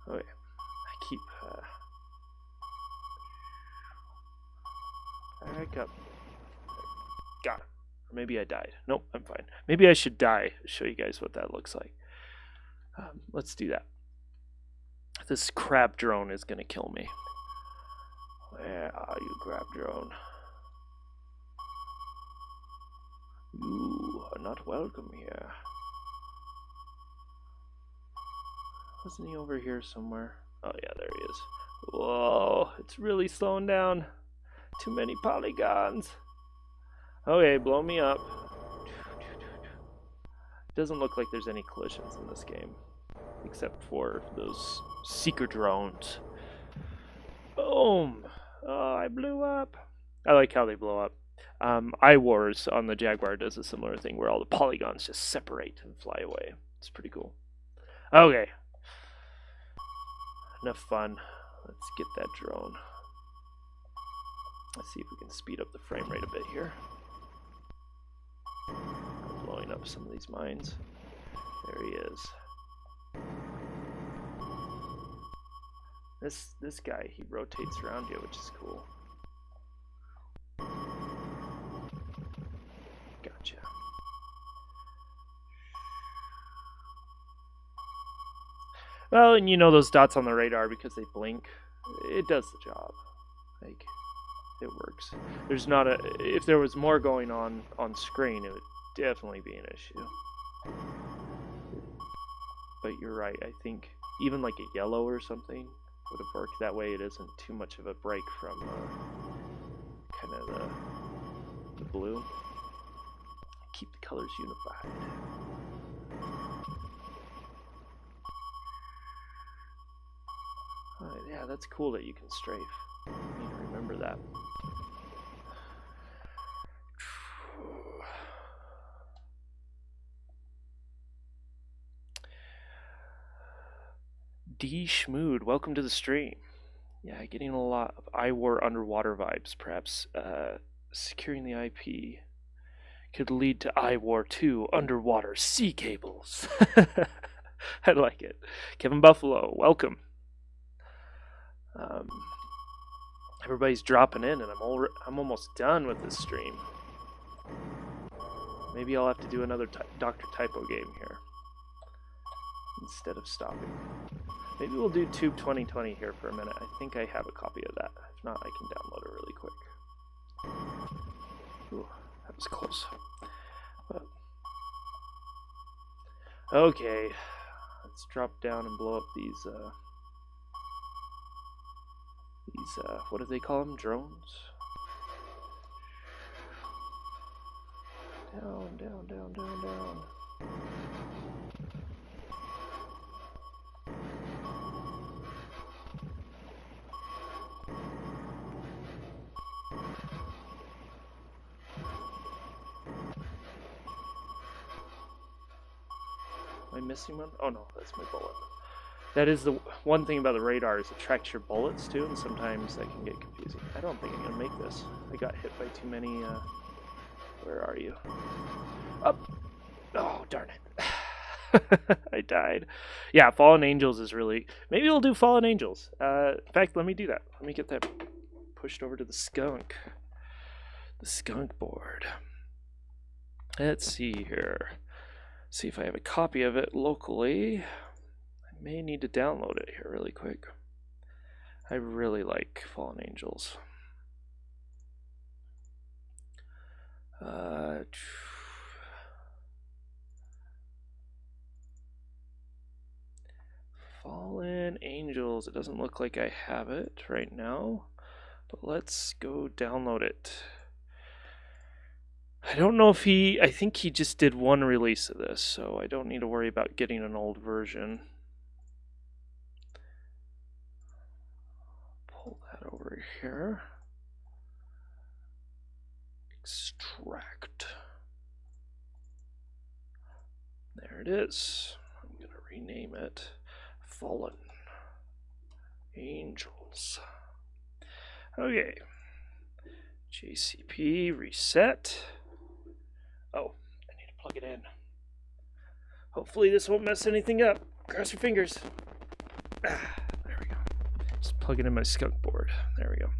Okay, I keep back up. Got it. Or maybe I died. Nope, I'm fine. Maybe I should die to show you guys what that looks like. Let's do that. This crab drone is going to kill me. Where are you, crab drone? You are not welcome here. Wasn't he over here somewhere? Oh yeah, there he is. Whoa, it's really slowing down. Too many polygons. Okay, blow me up. Doesn't look like there's any collisions in this game, except for those Seeker drones. Boom! Oh, I blew up. I like how they blow up. iWars on the Jaguar does a similar thing where all the polygons just separate and fly away. It's pretty cool. Okay. Enough fun. Let's get that drone. Let's see if we can speed up the frame rate a bit here. I'm blowing up some of these mines. There he is. This guy, he rotates around you, which is cool. Gotcha. Well, and you know those dots on the radar, because they blink, it does the job. Like, it works. There's not a... If there was more going on screen, it would definitely be an issue. But you're right, I think even like a yellow or something would have worked. That way it isn't too much of a break from kind of the blue. Keep the colors unified. Alright, yeah, that's cool that you can strafe. I need to remember that. D. Schmood, welcome to the stream. Yeah, getting a lot of iWar underwater vibes. Perhaps securing the IP could lead to iWar 2 underwater sea cables. I like it. Kevin Buffalo, welcome. Everybody's dropping in, and I'm almost done with this stream. Maybe I'll have to do another Dr. Typo game here instead of stopping. Maybe we'll do Tube 2020 here for a minute. I think I have a copy of that. If not, I can download it really quick. Ooh, that was close. But, okay, let's drop down and blow up these what do they call them? Drones? Down, down, down, down, down. Am I missing one? Oh no, that's my bullet. That is the one thing about the radar, is it tracks your bullets too, and sometimes that can get confusing. I don't think I'm gonna make this. I got hit by too many. Where are you? Up! Oh, darn it. I died. Yeah, Fallen Angels is really... Maybe we'll do Fallen Angels. In fact, let me do that. Let me get that pushed over to the skunk. The skunk board. Let's see here. See if I have a copy of it locally. I may need to download it here really quick. I really like Fallen Angels. Fallen Angels. It doesn't look like I have it right now, but let's go download it. I don't know if I think he just did one release of this, so I don't need to worry about getting an old version. Pull that over here. Extract. There it is. I'm going to rename it Fallen Angels. Okay. JCP reset. Oh, I need to plug it in. Hopefully this won't mess anything up. Cross your fingers. There we go. Just plug it in my skunk board. There we go.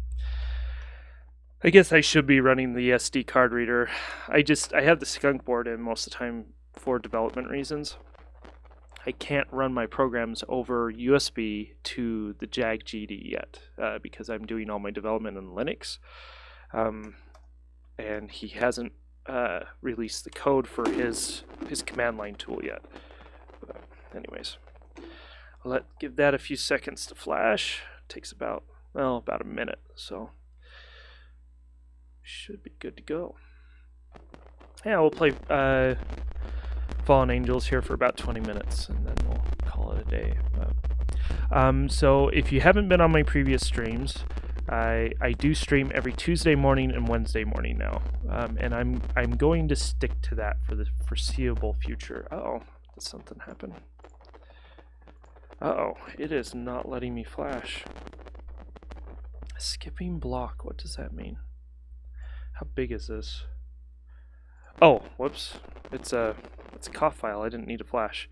I guess I should be running the SD card reader. I have the skunk board in most of the time for development reasons. I can't run my programs over USB to the JagGD yet because I'm doing all my development in Linux. And he hasn't released the code for his command line tool yet. But anyways, give that a few seconds to flash. It takes about a minute, so should be good to go. Yeah, we'll play Fallen Angels here for about 20 minutes, and then we'll call it a day. So if you haven't been on my previous streams, I do stream every Tuesday morning and Wednesday morning now, and I'm going to stick to that for the foreseeable future. Uh-oh, did something happen? Uh-oh, it is not letting me flash. Skipping block, what does that mean? How big is this? Oh, whoops. It's a COF file. I didn't need a flash.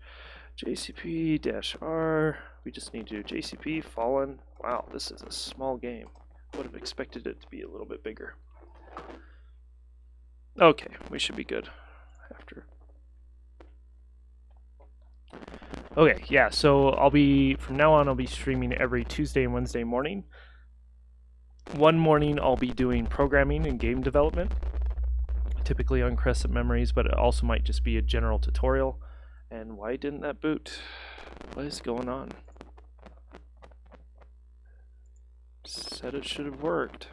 JCP-R. We just need to do JCP Fallen. Wow, this is a small game. Would have expected it to be a little bit bigger. Okay, we should be good after. Okay, yeah, so from now on I'll be streaming every Tuesday and Wednesday morning. One morning I'll be doing programming and game development, typically on Crescent Memories, but it also might just be a general tutorial. And why didn't that boot? What is going on? Said it should have worked.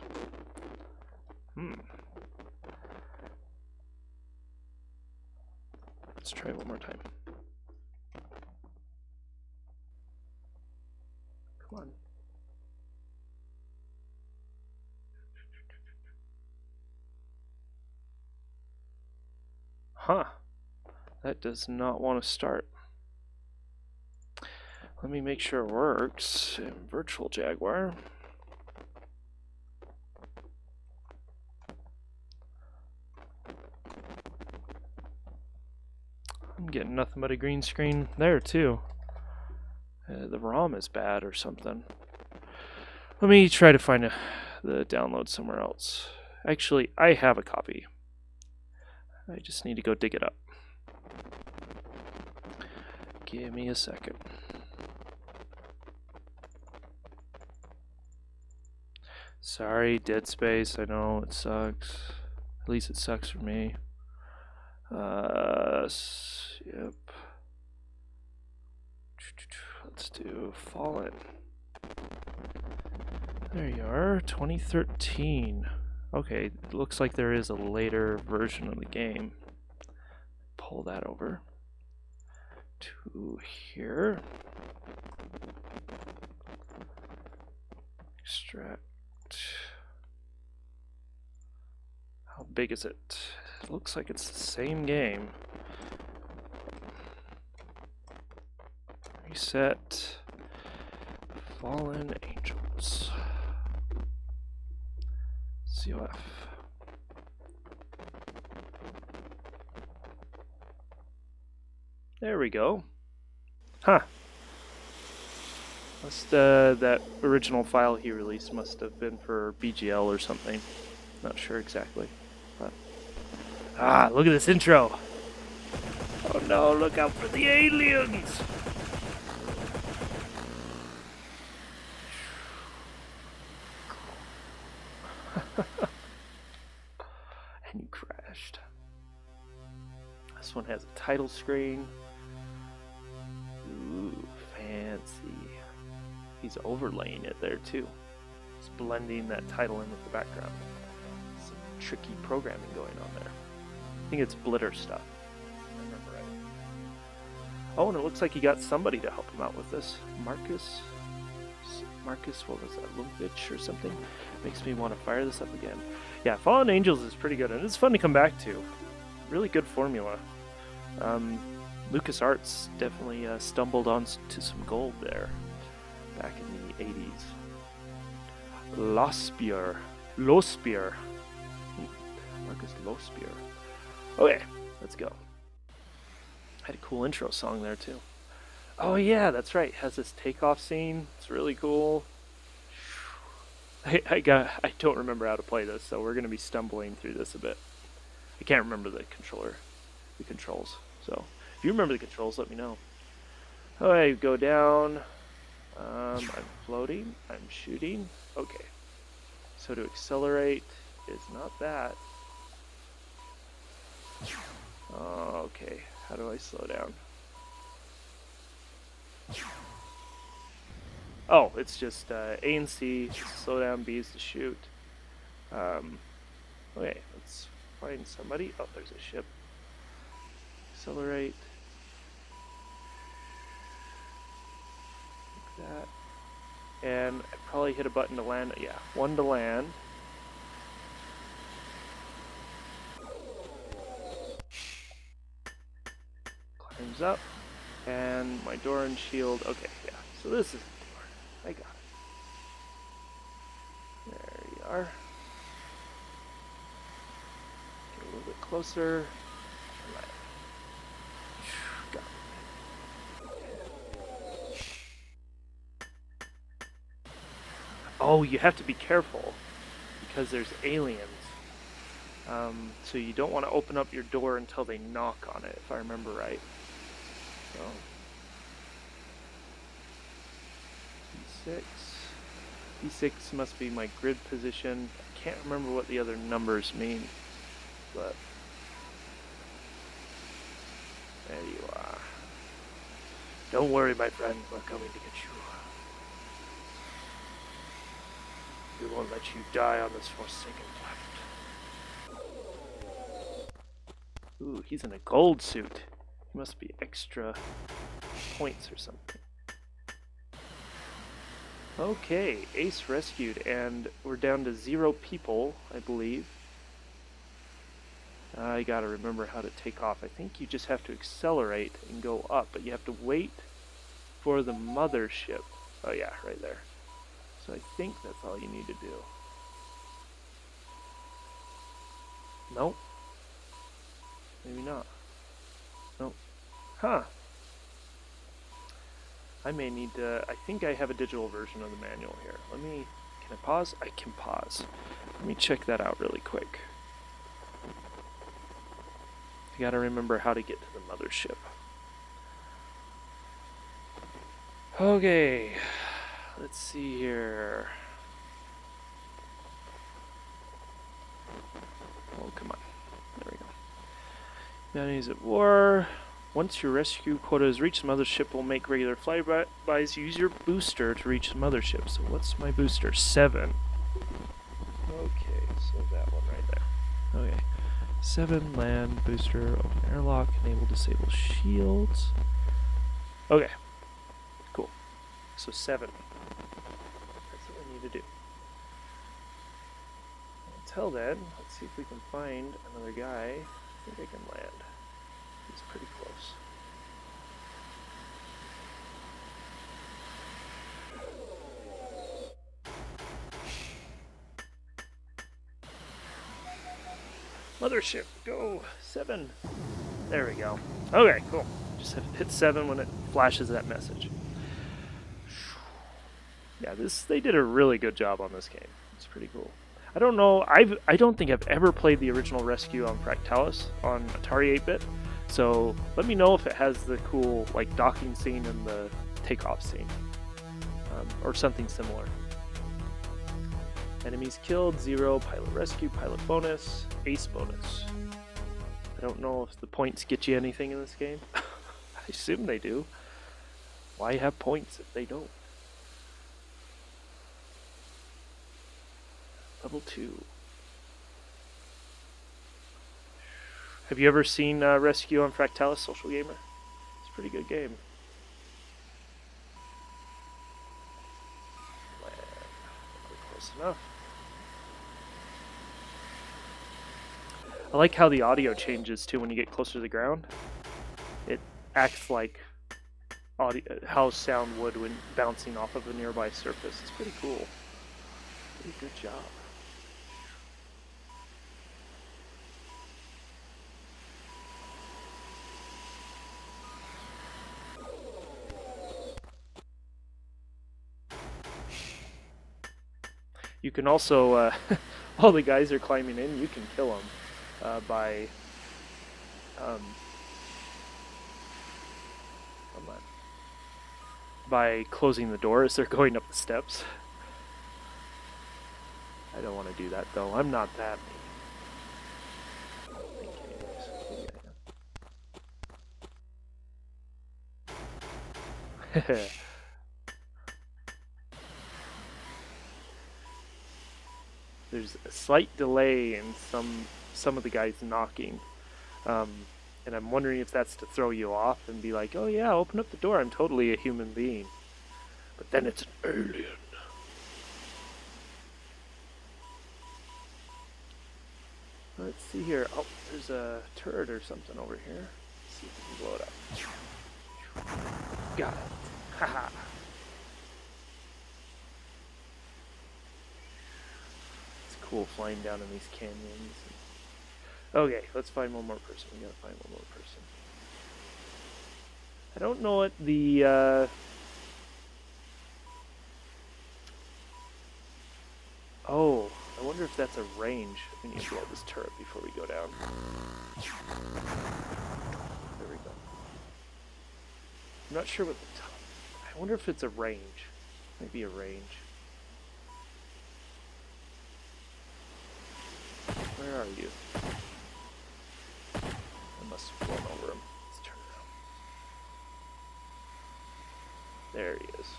Let's try one more time. Come on. Huh. That does not want to start. Let me make sure it works in Virtual Jaguar. I'm getting nothing but a green screen there too. The ROM is bad or something. Let me try to find the download somewhere else. Actually, I have a copy. I just need to go dig it up. Give me a second. Sorry, Dead Space. I know it sucks. At least it sucks for me. Yep. Let's do Fallen. There you are, 2013. Okay, it looks like there is a later version of the game. Pull that over. to here. Extract. How big is it? It looks like it's the same game. Reset. Fallen Angels. COF. There we go. Huh. That original file he released must have been for BGL or something. Not sure exactly. But look at this intro. Oh no, look out for the aliens. And you crashed. This one has a title screen. Ooh, fancy. He's overlaying it there too. He's blending that title in with the background. Some tricky programming going on there. I think it's Blitter stuff. If I remember right. Oh, and it looks like he got somebody to help him out with this. Marcus, what was that? Lumpich or something? Makes me want to fire this up again. Yeah, Fallen Angels is pretty good, and it's fun to come back to. Really good formula. LucasArts definitely stumbled on to some gold there back in the 80s. Lospier. Marcus Lospier. Okay, let's go. Had a cool intro song there too. Oh yeah, that's right. It has this takeoff scene. It's really cool. I don't remember how to play this, so we're gonna be stumbling through this a bit. I can't remember the controls. So if you remember the controls, let me know. Okay, go down. I'm floating. I'm shooting. Okay. So to accelerate is not that. Okay. How do I slow down? Oh, it's just A and C, slow down, B is to shoot. Okay, let's find somebody. Oh, there's a ship. Accelerate. Like that. And I probably hit a button to land. Yeah, 1 to land. Climbs up. And my door and shield. Okay, yeah. So this is the door. I got it. There you are. Get a little bit closer. Got it. Oh, you have to be careful because there's aliens. So you don't want to open up your door until they knock on it, if I remember right. So, D6 must be my grid position. I can't remember what the other numbers mean, but there you are. Don't worry, my friend, we're coming to get you. We won't let you die on this forsaken planet. Ooh, he's in a gold suit. He must be extra points or something. Okay, Ace rescued, and we're down to 0 people, I believe. I gotta remember how to take off. I think you just have to accelerate and go up, but you have to wait for the mothership. Oh yeah, right there. So I think that's all you need to do. Nope. Maybe not. Nope. Huh. I may need to, I think I have a digital version of the manual here. Can I pause? I can pause. Let me check that out really quick. You gotta remember how to get to the mothership. Okay, let's see here. Oh, come on. There we go. Humanity's at war. Once your rescue quota is reached, the mothership will make regular flybys. Use your booster to reach the mothership. So what's my booster? 7. Okay, so that one right there. Okay. 7, land, booster, open airlock, enable disable shields. Okay, cool. So 7. That's what we need to do. Until then, let's see if we can find another guy. I think I can land. He's pretty close. Mothership, go! 7. There we go. Okay, cool. Just have to hit 7 when it flashes that message. Yeah, they did a really good job on this game. It's pretty cool. I don't know, I don't think I've ever played the original Rescue on Fractalis on Atari 8-bit, so let me know if it has the cool like docking scene and the takeoff scene, or something similar. Enemies killed, 0, pilot rescue, pilot bonus, ace bonus. I don't know if the points get you anything in this game. I assume they do. Why have points if they don't? Level 2. Have you ever seen Rescue on Fractalis, Social Gamer? It's a pretty good game. Close enough. I like how the audio changes too when you get closer to the ground. It acts like how sound would when bouncing off of a nearby surface. It's pretty cool. Pretty good job. You can also, while the guys are climbing in, you can kill them by, by closing the door as they're going up the steps. I don't want to do that though. I'm not that mean. I don't think anyways. There's a slight delay in some of the guys knocking, and I'm wondering if that's to throw you off and be like, oh yeah, open up the door, I'm totally a human being. But then it's an alien. Let's see here. Oh, there's a turret or something over here. Let's see if we can blow it up. Got it. Haha. Cool flying down in these canyons. Okay, let's find one more person. We gotta find one more person. I don't know what the oh, I wonder if that's a range. We need to blow this turret before we go down. There we go. I'm not sure what the I wonder if it's a range. Maybe a range. Where are you? I must have flown over him. Let's turn around. There he is.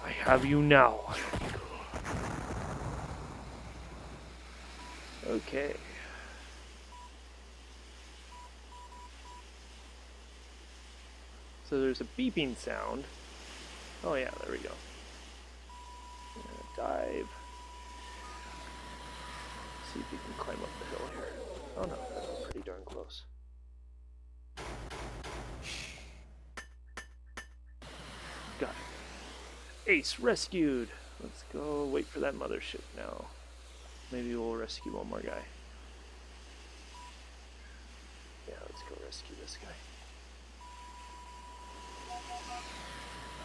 I have you now. Okay. So there's a beeping sound. Oh yeah, there we go. I'm gonna dive. See if you can climb up the hill here. Oh no, that's pretty darn close. Got it. Ace rescued! Let's go wait for that mothership now. Maybe we'll rescue one more guy. Yeah, let's go rescue this guy.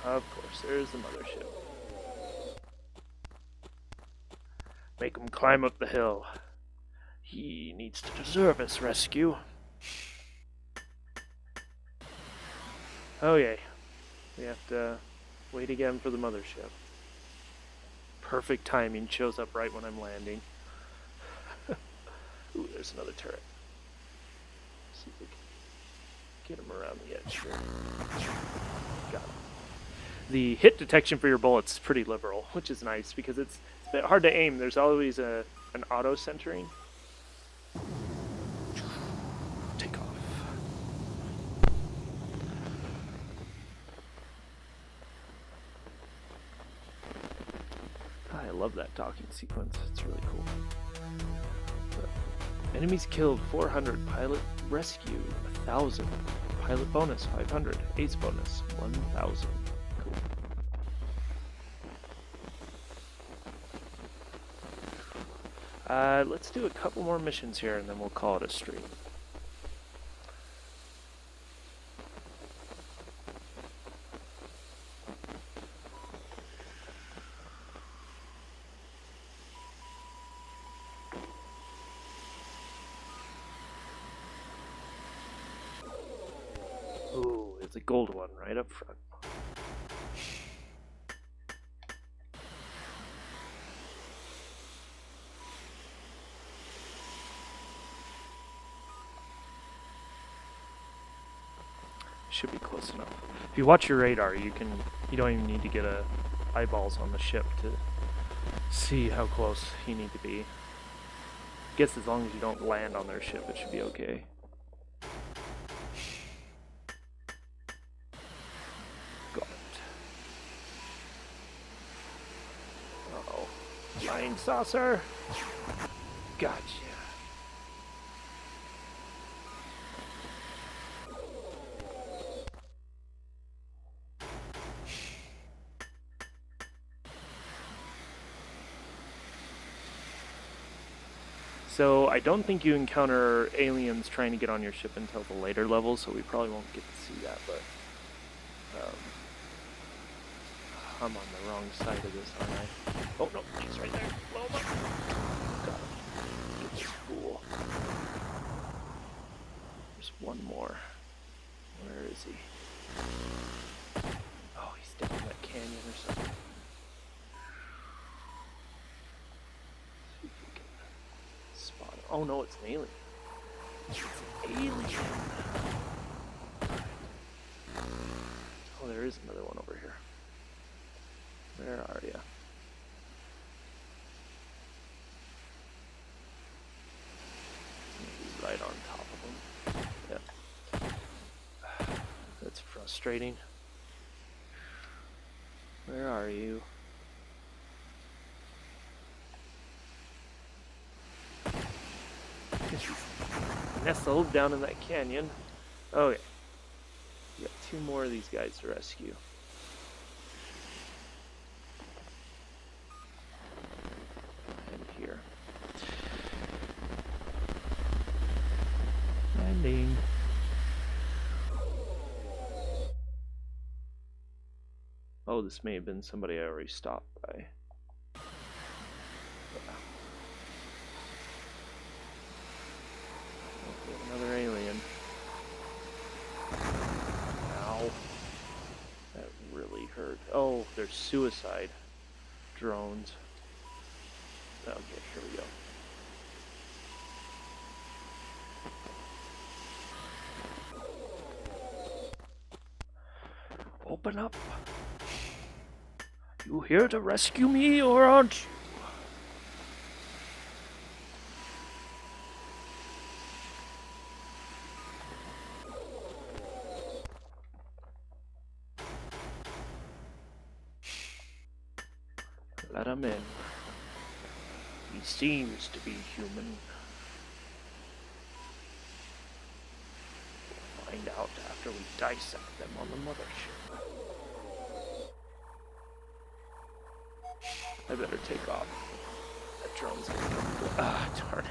Of course, there's the mothership. Make him climb up the hill. He needs to deserve his rescue. Oh yay. We have to wait again for the mothership. Perfect timing, shows up right when I'm landing. Ooh, there's another turret. Let's see if we can get him around the edge here. Got him. The hit detection for your bullets is pretty liberal, which is nice because it's a bit hard to aim. There's always an auto centering. Take off. love that docking sequence. It's really cool. So, enemies killed 400. Pilot rescue 1,000. Pilot bonus 500. Ace bonus 1,000. Cool. Let's do a couple more missions here and then we'll call it a stream. Ooh, it's a gold one right up front. Should be close enough. If you watch your radar, you don't even need to get eyeballs on the ship to see how close you need to be. I guess as long as you don't land on their ship, it should be okay. Got it. Uh-oh. Flying saucer! Gotcha. So I don't think you encounter aliens trying to get on your ship until the later levels, so we probably won't get to see that, but I'm on the wrong side of this, aren't I? Oh no, he's right there. Blow him up. Got him. Get this fool. There's one more. Where is he? Oh, he's down in that canyon or something. Oh no, it's an alien. It's an alien. Oh, there is another one over here. Where are you? Maybe right on top of him. Yep. That's frustrating. Where are you? Nestled down in that canyon. Okay. We got 2 more of these guys to rescue. And here. Landing. Oh, this may have been somebody I already stopped by. Another alien. Ow. That really hurt. Oh, there's suicide drones. Okay, here we go. Open up. You here to rescue me or aren't you? Let him in. He seems to be human. We'll find out after we dissect them on the mothership. I better take off. That drone's gonna come. Ah, darn it.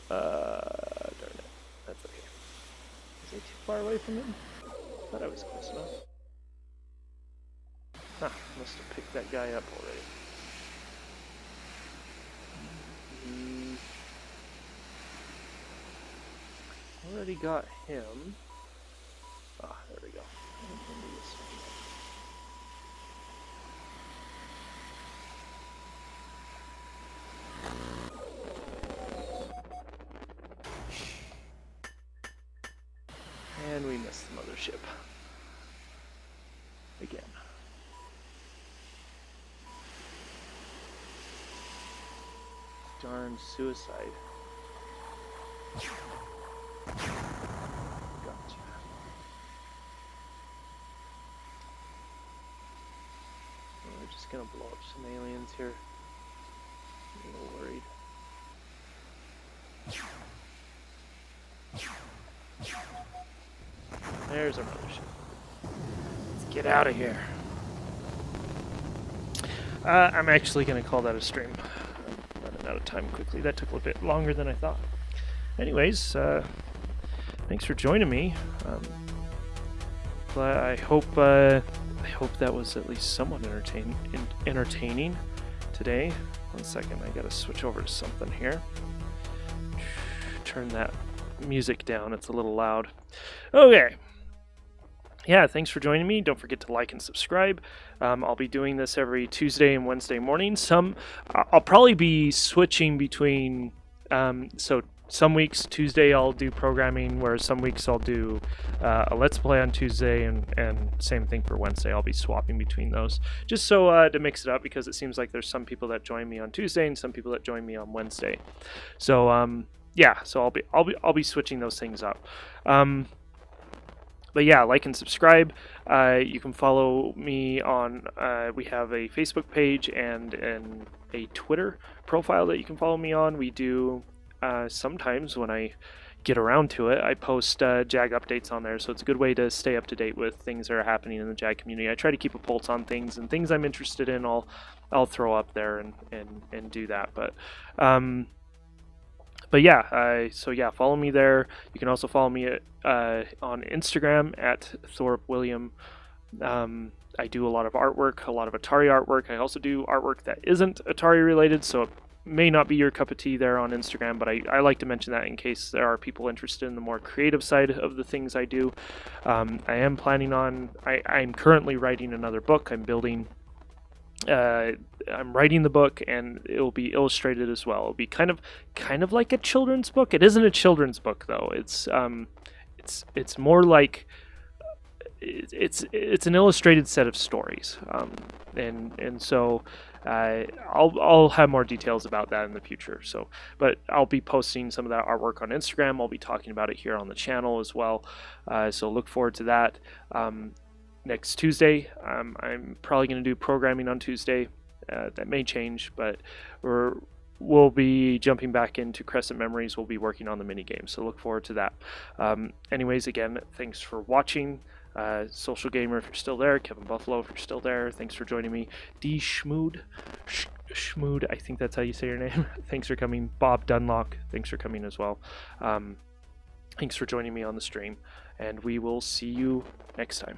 Darn it. That's okay. Is he too far away from him? I thought I was close enough. Huh, must have picked that guy up already. Already got him. Ah, there we go. And we missed the mothership. Again. Darn suicide. Gotcha. just gonna blow up some aliens here. I'm a little worried. There's our mothership. Let's get out of here. I'm actually going to call that a stream. I'm running out of time quickly. That took a little bit longer than I thought. Anyways, thanks for joining me. I hope that was at least somewhat entertaining today. 1 second, I got to switch over to something here. Turn that music down. It's a little loud. Okay. Yeah, thanks for joining me. Don't forget to like and subscribe. I'll be doing this every Tuesday and Wednesday morning. I'll probably be switching between, so some weeks Tuesday I'll do programming, whereas some weeks I'll do a Let's Play on Tuesday, and same thing for Wednesday. I'll be swapping between those, just so to mix it up, because it seems like there's some people that join me on Tuesday and some people that join me on Wednesday. So yeah, so I'll be switching those things up. But yeah, like and subscribe. You can follow me on, we have a Facebook page and a Twitter profile that you can follow me on. We do, sometimes when I get around to it, I post Jag updates on there, so it's a good way to stay up to date with things that are happening in the Jag community. I try to keep a pulse on things, and things I'm interested in, I'll throw up there and do that. But yeah, so yeah, follow me there. You can also follow me on Instagram at Thorpe William. I do a lot of artwork, a lot of Atari artwork. I also do artwork that isn't Atari related, so it may not be your cup of tea there on Instagram, but I like to mention that in case there are people interested in the more creative side of the things I do. I am planning on, I'm currently writing another book. I'm writing the book, and it will be illustrated as well. It'll be kind of like a children's book. It isn't a children's book though. It's more like it's an illustrated set of stories. And so I'll have more details about that in the future. So, but I'll be posting some of that artwork on Instagram. I'll be talking about it here on the channel as well. So look forward to that. Next Tuesday, I'm probably going to do programming on Tuesday. That may change, but we'll be jumping back into Crescent Memories. We'll be working on the mini game, so look forward to that. Anyways, again, thanks for watching. Social Gamer, if you're still there. Kevin Buffalo, if you're still there. Thanks for joining me. D Schmood, Schmood, I think that's how you say your name. Thanks for coming. Bob Dunlock, thanks for coming as well. Thanks for joining me on the stream, and we will see you next time.